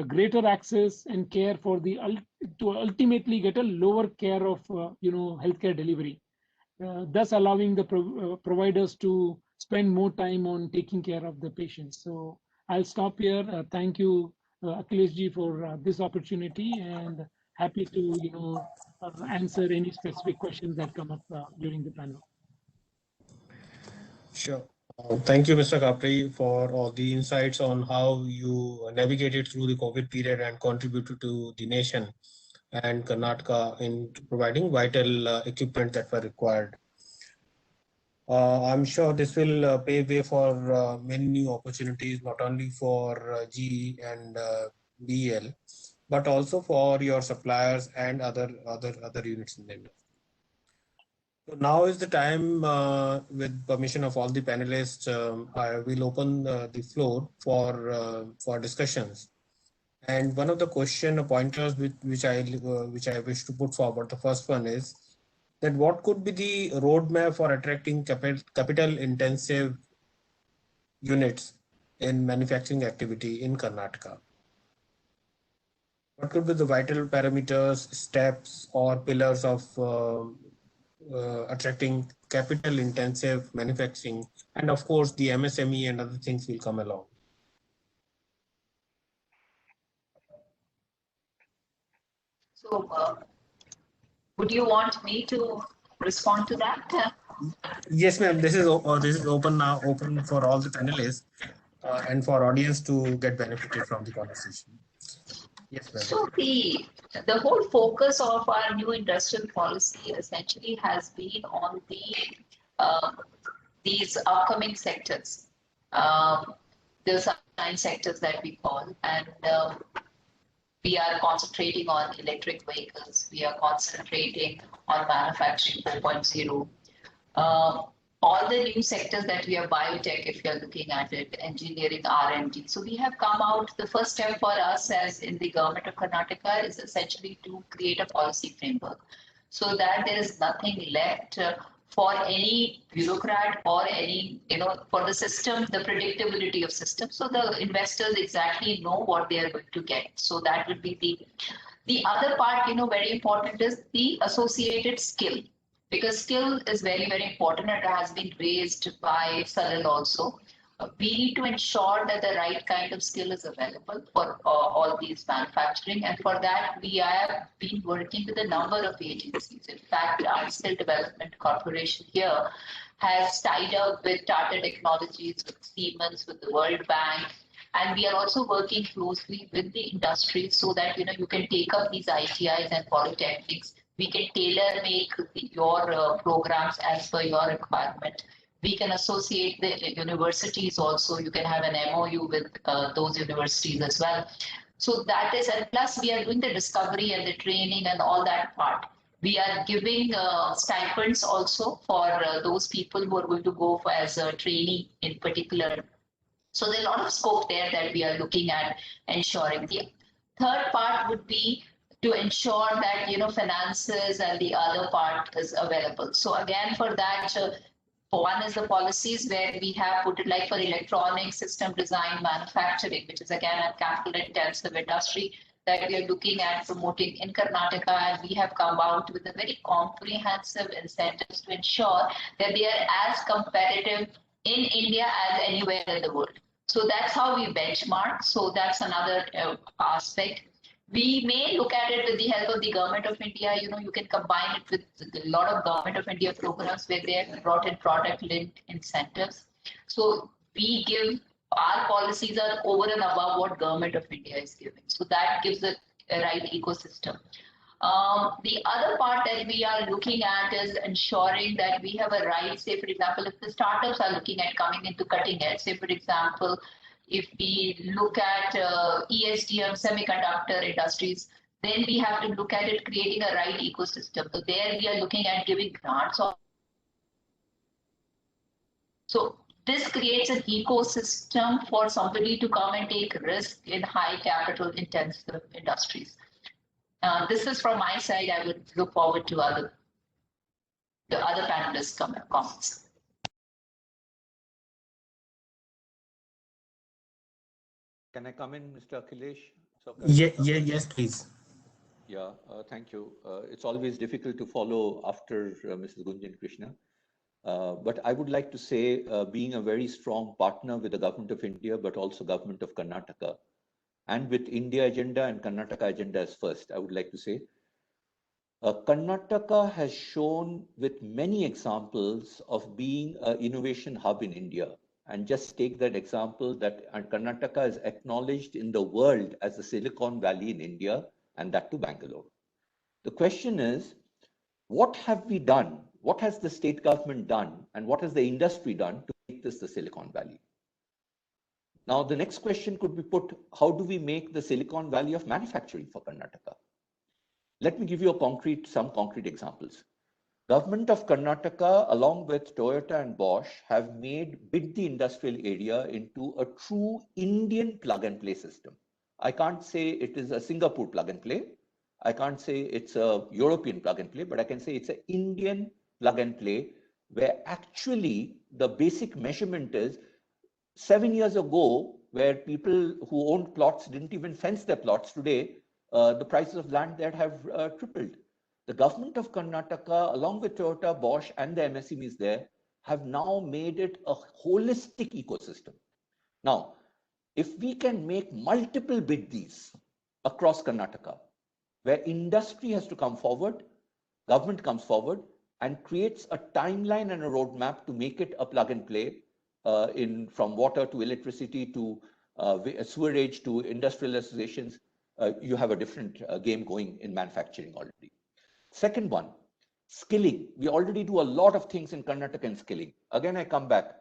greater access and care for to ultimately get a lower care of healthcare delivery, thus allowing the providers to spend more time on taking care of the patients. So I'll stop here. Thank you, Akhilesh ji, for this opportunity, and happy to answer any specific questions that come up during the panel. Sure. Thank you, Mr. Kapri, for all the insights on how you navigated through the COVID period and contributed to the nation and Karnataka in providing vital equipment that were required. I'm sure this will pave way for many new opportunities, not only for GE and BEL, but also for your suppliers and other units in the industry. So now is the time, with permission of all the panelists, I will open the floor for discussions. And one of the pointers which I wish to put forward, the first one is that what could be the roadmap for attracting capital intensive units in manufacturing activity in Karnataka? What could be the vital parameters, steps, or pillars of attracting capital intensive manufacturing? And of course, the MSME and other things will come along. So, would you want me to respond to that? Yes, ma'am. This is open now, open for all the panelists and for audience to get benefited from the conversation. Yes, ma'am. So the whole focus of our new industrial policy essentially has been on these upcoming sectors. Those are 9 sectors that we call, and we are concentrating on electric vehicles. We are concentrating on manufacturing 4.0. All the new sectors that we have, biotech, if you're looking at it, engineering, R&D. So we have come out, the first step for us as in the government of Karnataka is essentially to create a policy framework so that there is nothing left for any bureaucrat or any, for the system, the predictability of system. So the investors exactly know what they are going to get. So that would be the other part, very important is the associated skill. Because skill is very, very important and it has been raised by Salil also. We need to ensure that the right kind of skill is available for all these manufacturing. And for that, we have been working with a number of agencies. In fact, our Skill Development Corporation here has tied up with Tata Technologies, with Siemens, with the World Bank. And we are also working closely with the industry so that, you can take up these ITIs and polytechnics. We can tailor make your programs as per your requirement. We can associate the universities also. You can have an MOU with those universities as well. So that is, and plus we are doing the discovery and the training and all that part. We are giving stipends also for those people who are going to go for as a trainee in particular. So there's a lot of scope there that we are looking at ensuring. The third part would be to ensure that finances and the other part is available. So again, for that, one is the policies where we have put it like for electronic system design manufacturing, which is again a capital intensive industry that we are looking at promoting in Karnataka, and we have come out with a very comprehensive incentives to ensure that they are as competitive in India as anywhere in the world. So that's how we benchmark. So that's another aspect. We may look at it with the help of the government of India. You can combine it with a lot of government of India programs where they have brought in product-linked incentives. So we give, our policies are over and above what government of India is giving. So that gives a right ecosystem. The other part that we are looking at is ensuring that we have a right, say for example, if the startups are looking at coming into cutting edge, say for example, if we look at ESDM semiconductor industries, then we have to look at it creating a right ecosystem. So there we are looking at giving grants. So this creates an ecosystem for somebody to come and take risk in high capital intensive industries. This is from my side. I would look forward to the other panelists' comments. Can I come in, Mr. Akhilesh? Yes, please. Yeah, thank you. It's always difficult to follow after Mrs. Gunjan Krishna. But I would like to say, being a very strong partner with the government of India, but also government of Karnataka, and with India agenda and Karnataka agenda as first, I would like to say, Karnataka has shown with many examples of being an innovation hub in India. And just take that example that Karnataka is acknowledged in the world as the Silicon Valley in India, and that to Bangalore. The question is, what have we done? What has the state government done? And what has the industry done to make this the Silicon Valley? Now, the next question could be put, how do we make the Silicon Valley of manufacturing for Karnataka? Let me give you some concrete examples. Government of Karnataka, along with Toyota and Bosch, have bid the industrial area into a true Indian plug-and-play system. I can't say it is a Singapore plug and play. I can't say it's a European plug and play, but I can say it's an Indian plug and play, where actually the basic measurement is 7 years ago, where people who owned plots didn't even fence their plots. Today, the prices of land there have tripled. The government of Karnataka, along with Toyota, Bosch, and the MSMEs there, have now made it a holistic ecosystem. Now, if we can make multiple biddies across Karnataka, where industry has to come forward, government comes forward and creates a timeline and a roadmap to make it a plug and play from water to electricity to sewerage to industrial associations, you have a different game going in manufacturing already. Second one, skilling. We already do a lot of things in Karnataka in skilling. Again, I come back.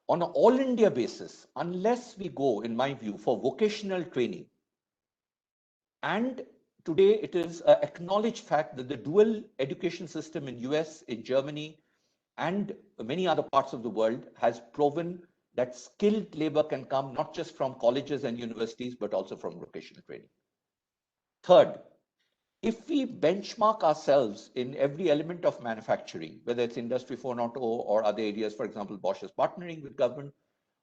On an all India basis, unless we go, in my view, for vocational training, and today it is an acknowledged fact that the dual education system in US, in Germany, and many other parts of the world has proven that skilled labor can come not just from colleges and universities, but also from vocational training. Third, if we benchmark ourselves in every element of manufacturing, whether it's Industry 4.0 or other areas, for example, Bosch is partnering with government,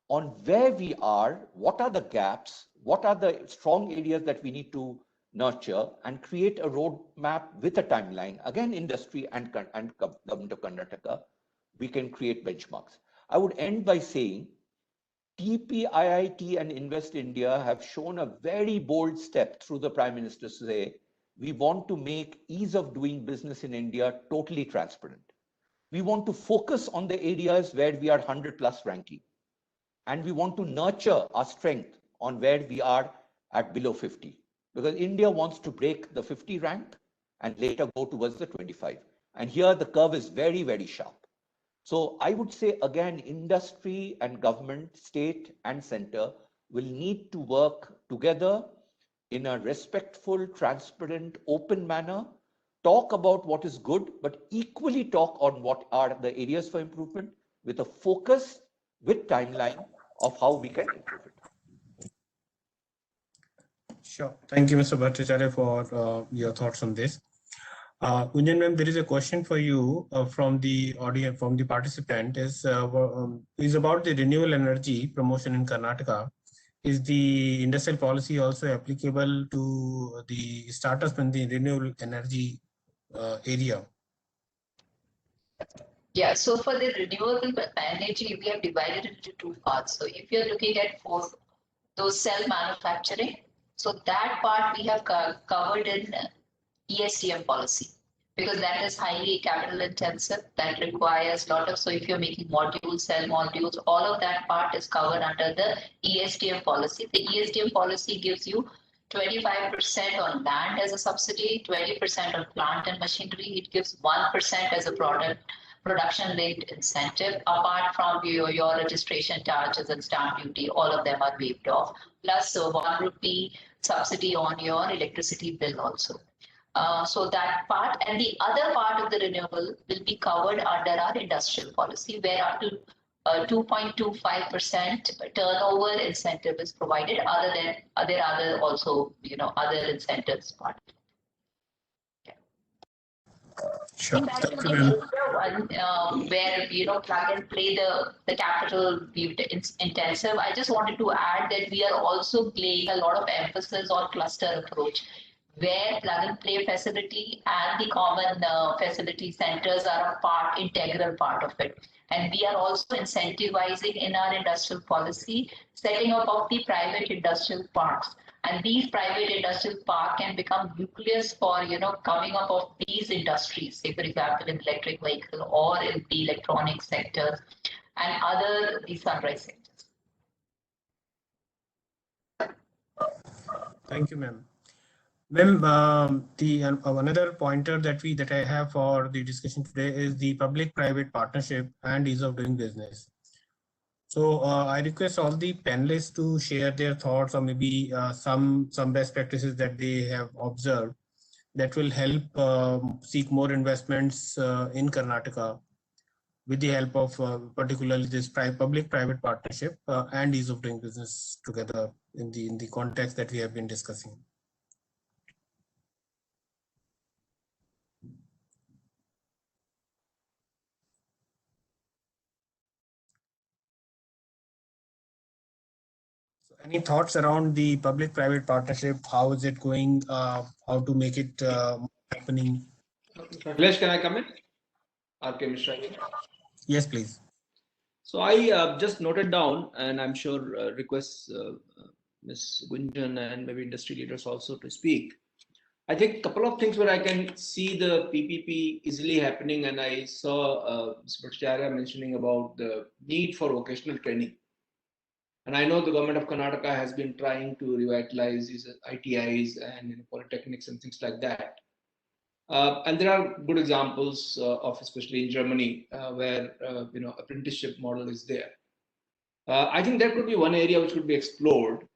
on where we are, what are the gaps, what are the strong areas that we need to nurture, and create a roadmap with a timeline, again, industry and government of Karnataka, we can create benchmarks. I would end by saying TP, IIT, and Invest India have shown a very bold step through the Prime Minister to say, we want to make ease of doing business in India totally transparent. We want to focus on the areas where we are 100+ ranking. And we want to nurture our strength on where we are at below 50. Because India wants to break the 50 rank and later go towards the 25. And here the curve is very, very sharp. So I would say, again, industry and government, state and center will need to work together in a respectful, transparent, open manner, talk about what is good, but equally talk on what are the areas for improvement with a focus, with timeline of how we can improve it. Sure. Thank you, Mr. Bhattacharya, for your thoughts on this. Gunjan ma'am, there is a question for you from the audience, from the participant, is about the renewable energy promotion in Karnataka. Is the industrial policy also applicable to the startups in the renewable energy area? Yeah, so for the renewable energy, we have divided it into two parts. So if you're looking at for those cell manufacturing, so that part we have covered in ESDM policy, because that is highly capital intensive, that requires a lot of, so if you're making modules, cell modules, all of that part is covered under the ESDM policy. The ESDM policy gives you 25% on land as a subsidy, 20% on plant and machinery. It gives 1% as a production linked incentive. Apart from your registration charges and stamp duty, all of them are waived off. Plus ₹1 subsidy on your electricity bill also. So that part, and the other part of the renewable will be covered under our industrial policy, where up to 2.25% turnover incentive is provided. Other than other also, other incentives part. Sure. Where plug and play the capital intensive. I just wanted to add that we are also playing a lot of emphasis on cluster approach, where plug and play facility and the common facility centers are a integral part of it. And we are also incentivizing in our industrial policy, setting up of the private industrial parks. And these private industrial parks can become nucleus for, coming up of these industries, say, for example, in electric vehicle or in the electronic sectors and the sunrise sectors. Thank you, ma'am. Ma'am, another pointer that I have for the discussion today is the public-private partnership and ease of doing business. So I request all the panelists to share their thoughts, or maybe some best practices that they have observed that will help seek more investments in Karnataka. with the help of particularly this public-private partnership and ease of doing business together in the context that we have been discussing. So any thoughts around the public-private partnership? How is it going? How to make it happening? Akhilesh, can I come in? RK Mishra. Yes, please. So I just noted down, and I'm sure request Ms. Gunjan and maybe industry leaders also to speak. I think a couple of things where I can see the PPP easily happening, and I saw Mr. Bhattacharya mentioning about the need for vocational training. And I know the government of Karnataka has been trying to revitalize these ITIs and polytechnics and things like that. And there are good examples of, especially in Germany, where apprenticeship model is there. I think that could be one area which could be explored.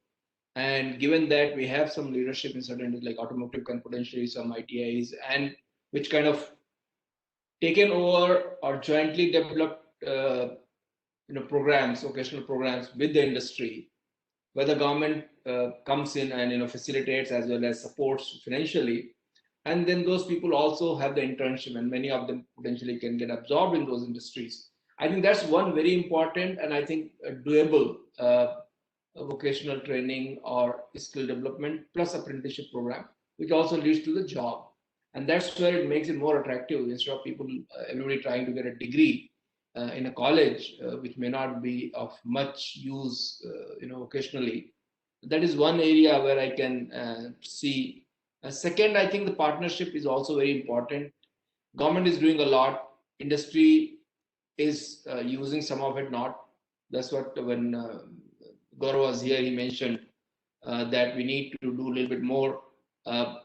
And given that we have some leadership in certain like automotive can potentially some ITIs, and which kind of taken over or jointly developed programs, vocational programs with the industry, where the government comes in and facilitates as well as supports financially. And then those people also have the internship, and many of them potentially can get absorbed in those industries. I think that's one very important and I think doable vocational training or skill development plus apprenticeship program, which also leads to the job. And that's where it makes it more attractive instead of people, everybody trying to get a degree in a college, which may not be of much use, vocationally. That is one area where I can see. Second, I think the partnership is also very important. Government is doing a lot. Industry is using some of it not. That's what when Gaurav was here, he mentioned that we need to do a little bit more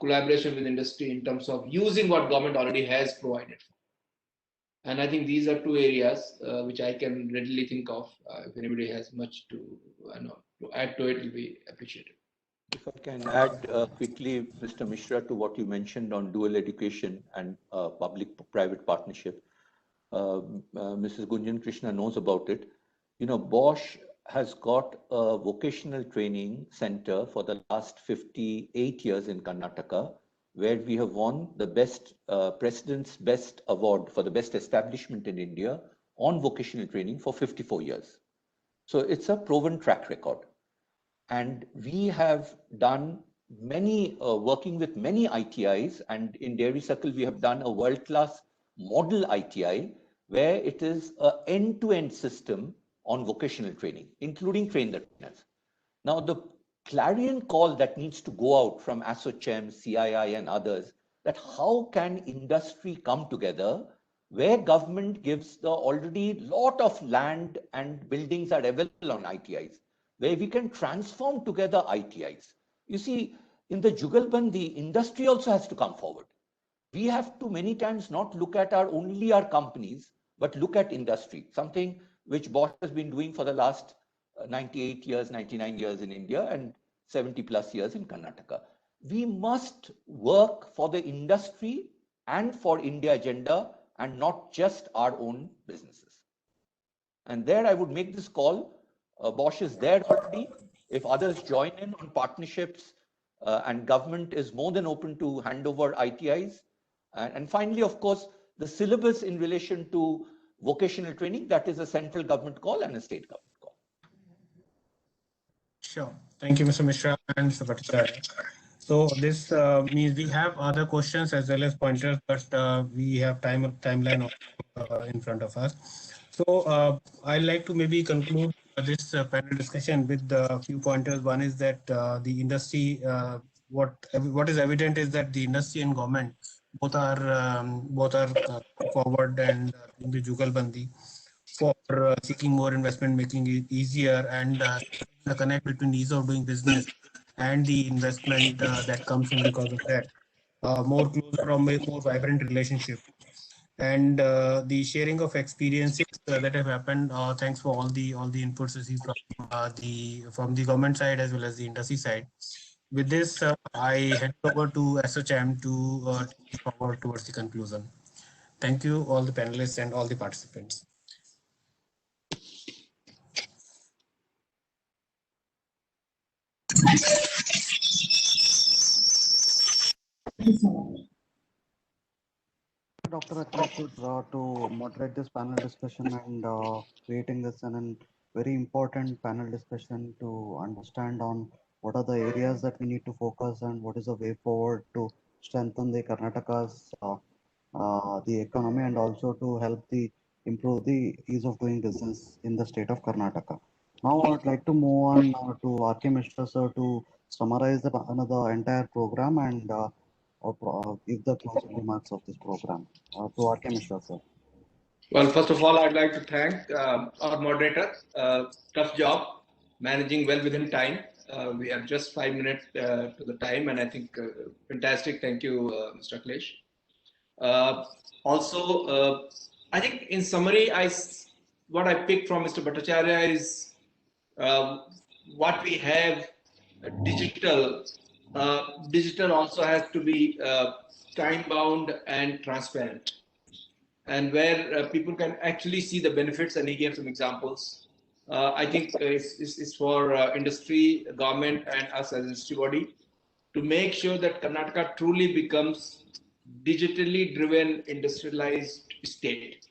collaboration with industry in terms of using what government already has provided. And I think these are two areas which I can readily think of. If anybody has much to add to it, it will be appreciated. If I can add quickly, Mr. Mishra, to what you mentioned on dual education and public-private partnership. Mrs. Gunjan Krishna knows about it. Bosch has got a vocational training center for the last 58 years in Karnataka, where we have won the President's Best Award for the best establishment in India on vocational training for 54 years. So it's a proven track record. And we have done many, working with many ITIs, and in Dairy Circle, we have done a world-class model ITI, where it is an end-to-end system on vocational training, including train the trainers. Now, the clarion call that needs to go out from ASSOCHAM, CII, and others, that how can industry come together where government gives the already lot of land and buildings are available on ITIs, where we can transform together ITIs. You see, in the Jugalband, the industry also has to come forward. We have to many times not look at only our companies, but look at industry, something which Bosch has been doing for the last 98 years, 99 years in India and 70 plus years in Karnataka. We must work for the industry and for India agenda and not just our own businesses. And there I would make this call. Bosch is there already. If others join in on partnerships and government is more than open to hand over ITIs. And finally, of course, the syllabus in relation to vocational training, that is a central government call and a state government call. Sure. Thank you, Mr. Mishra and Mr. Bhattacharya. So this means we have other questions as well as pointers, but we have timeline in front of us. So I'd like to maybe conclude this panel discussion with a few pointers. One is that the industry, what is evident is that the industry and government both are forward and in the Jugalbandi for seeking more investment, making it easier, and the connect between ease of doing business and the investment that comes in because of that, more closer or more vibrant relationship, and the sharing of experiences that have happened. Thanks for all the inputs received from the government side as well as the industry side. With this, I head over to ASSOCHAM to take forward towards the conclusion. Thank you, all the panelists and all the participants. you so much. Dr. Akhilesh to moderate this panel discussion and creating this an very important panel discussion to understand on what are the areas that we need to focus and what is the way forward to strengthen the Karnataka's the economy and also to help the improve the ease of doing business in the state of Karnataka. Now I would like to move on to R.K. Mishra sir to summarize the entire program and give the closing remarks of this program. To R.K. Mishra sir. Well, first of all, I'd like to thank our moderator. Tough job, managing well within time. We have just 5 minutes to the time, and I think fantastic. Thank you, Mr. Akhilesh. Also, I think in summary, what I picked from Mr. Bhattacharya is what we have digital. Digital also has to be time bound and transparent, and where people can actually see the benefits. And he gave some examples. I think it's for industry, government, and us as an industry body to make sure that Karnataka truly becomes digitally driven, industrialized state.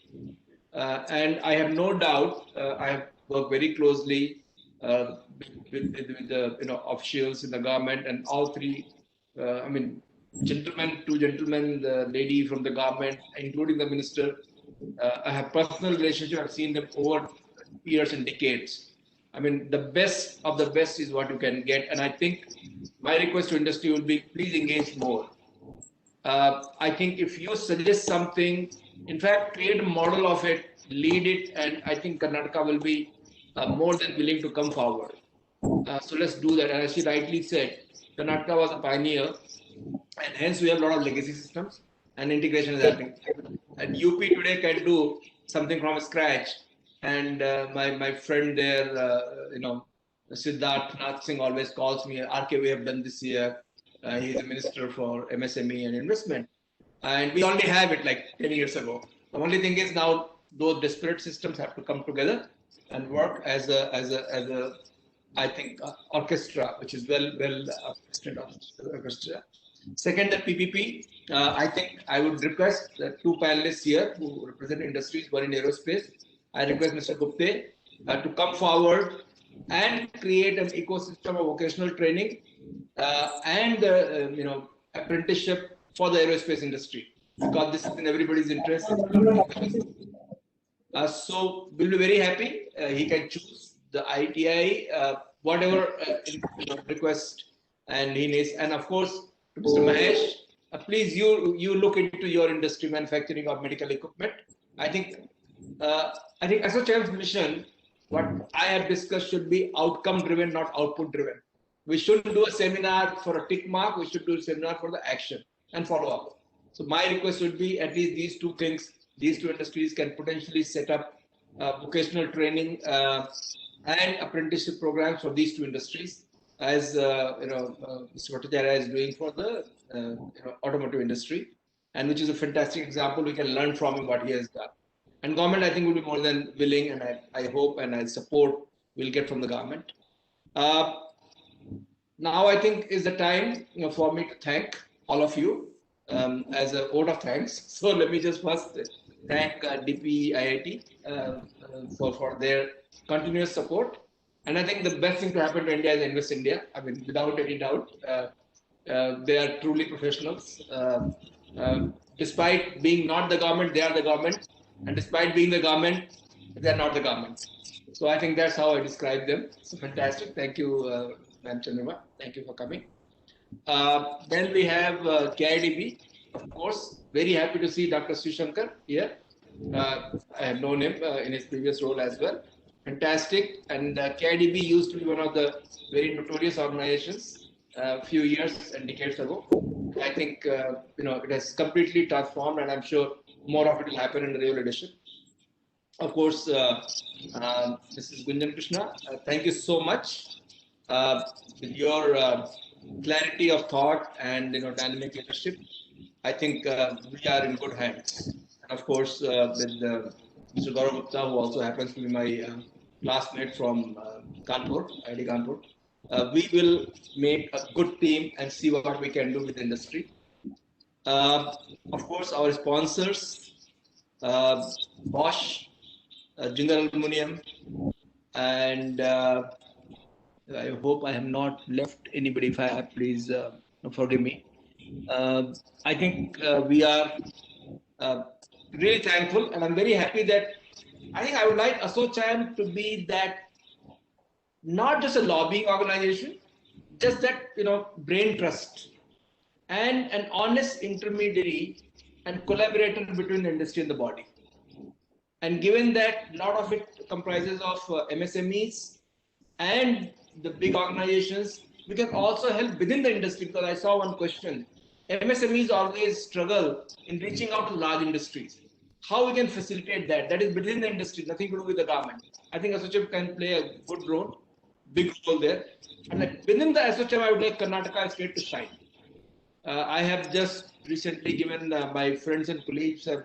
And I have no doubt, I have worked very closely with the officials in the government and all three, two gentlemen, the lady from the government, including the minister. I have personal relationship. I've seen them over years and decades. I mean, the best of the best is what you can get. And I think my request to industry would be, please engage more. I think if you suggest something, in fact, create a model of it, lead it, and I think Karnataka will be more than willing to come forward. So let's do that. And as she rightly said, Karnataka was a pioneer, and hence we have a lot of legacy systems, and integration is happening. And UP today can do something from scratch. And my friend there, Siddharth Nath Singh always calls me, RK, we have done this year. He's a minister for MSME and investment. And we only have it like 10 years ago. The only thing is now those disparate systems have to come together and work as a I think, orchestra, which is well orchestra. Second, the PPP. I think I would request the two panelists here who represent industries, one in aerospace. I request Mr. Gupte to come forward and create an ecosystem of vocational training and apprenticeship for the aerospace industry, because this is in everybody's interest. So we'll be very happy. He can choose the ITI, whatever request and he needs. And of course, to Mr. Mahesh, please you look into your industry, manufacturing of medical equipment. I think ASSOCHAM's mission, what I have discussed, should be outcome driven, not output driven. We shouldn't do a seminar for a tick mark. We should do a seminar for the action and follow up. So my request would be at least these two things. These two industries can potentially set up vocational training and apprenticeship programs for these two industries, as Mr. Bhattacharya is doing for the automotive industry, and which is a fantastic example. We can learn from him what he has done. And government, I think, will be more than willing, and I hope and I support we'll get from the government. Now I think is the time for me to thank all of you as a vote of thanks. So let me just first thank DP IIT for their continuous support. And I think the best thing to happen to India is Invest India. I mean, without any doubt, they are truly professionals. Despite being not the government, they are the government. And despite being the government, they are not the government. So I think that's how I describe them. So fantastic. Thank you, Ma'am Chandrima. Thank you for coming. Then we have KIDB, of course. Very happy to see Dr. Srishankar here. I have known him in his previous role as well. Fantastic. And KIDB used to be one of the very notorious organizations a few years and decades ago. I think it has completely transformed, and I'm sure more of it will happen in the real edition. Of course, Mrs. Gunjan Krishna, thank you so much. With your clarity of thought and dynamic leadership, I think we are in good hands. And of course, with Mr. Gaurav Gupta, who also happens to be my classmate from Kanpur, IIT Kanpur, we will make a good team and see what we can do with the industry. Of course, our sponsors, Bosch, Jindal Aluminum, and I hope I have not left anybody. If I have, please forgive me. I think we are really thankful, and I'm very happy that I think I would like ASSOCHAM to be that, not just a lobbying organization, just that, brain trust and an honest intermediary and collaborator between the industry and the body. And given that a lot of it comprises of MSMEs and the big organizations, we can also help within the industry, because I saw one question. MSMEs always struggle in reaching out to large industries. How we can facilitate that? That is within the industry, nothing to do with the government. I think ASSOCHAM can play a good role, big role there. And within the ASSOCHAM, I would like Karnataka state to shine. I have just recently given my friends and colleagues have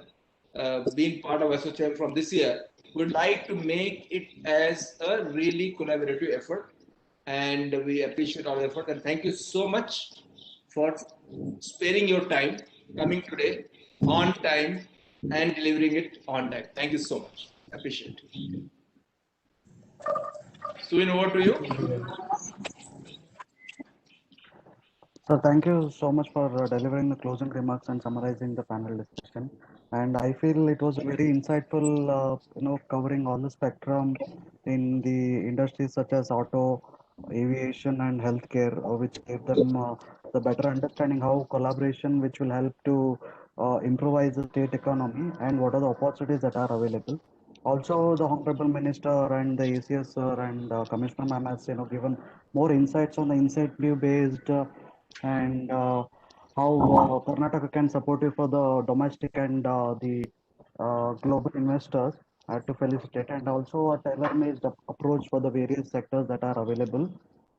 been part of ASSOCHAM from this year. Would like to make it as a really collaborative effort, and we appreciate our effort. And thank you so much for sparing your time, coming today on time, and delivering it on time. Thank you so much. Appreciate it. Suin, over to you. So thank you so much for delivering the closing remarks and summarizing the panel discussion. And I feel it was very insightful, covering all the spectrum in the industries such as auto, aviation, and healthcare, which gave them the better understanding how collaboration, which will help to improvise the state economy and what are the opportunities that are available. Also, the Honorable Minister and the ACS sir and Commissioner Ma'am has given more insights on the incentive based and how Karnataka can support you for the domestic and the global investors. I have to felicitate, and also a tailor-made approach for the various sectors that are available.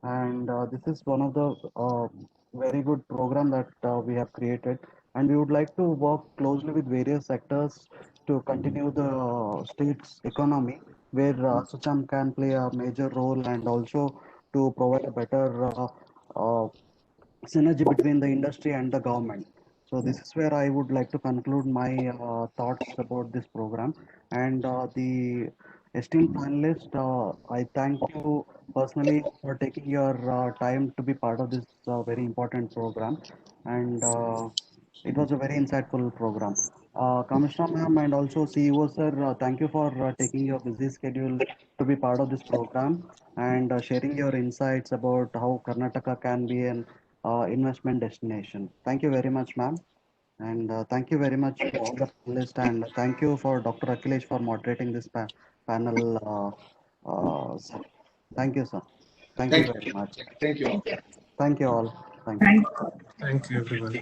And this is one of the very good program that we have created, and we would like to work closely with various sectors to continue the state's economy, where ASSOCHAM can play a major role, and also to provide a better synergy between the industry and the government. So this is where I would like to conclude my thoughts about this program. And the esteemed panelists, I thank you personally for taking your time to be part of this very important program. And it was a very insightful program. Commissioner ma'am and also CEO sir, thank you for taking your busy schedule to be part of this program and sharing your insights about how Karnataka can be an investment destination. Thank you very much, ma'am. And thank you very much to all the panelists. And thank you for Dr. Akhilesh for moderating this panel. Sir. Thank you, sir. Thank you very much. Thank you all. Thank you all. Thank you. Thank you, everyone.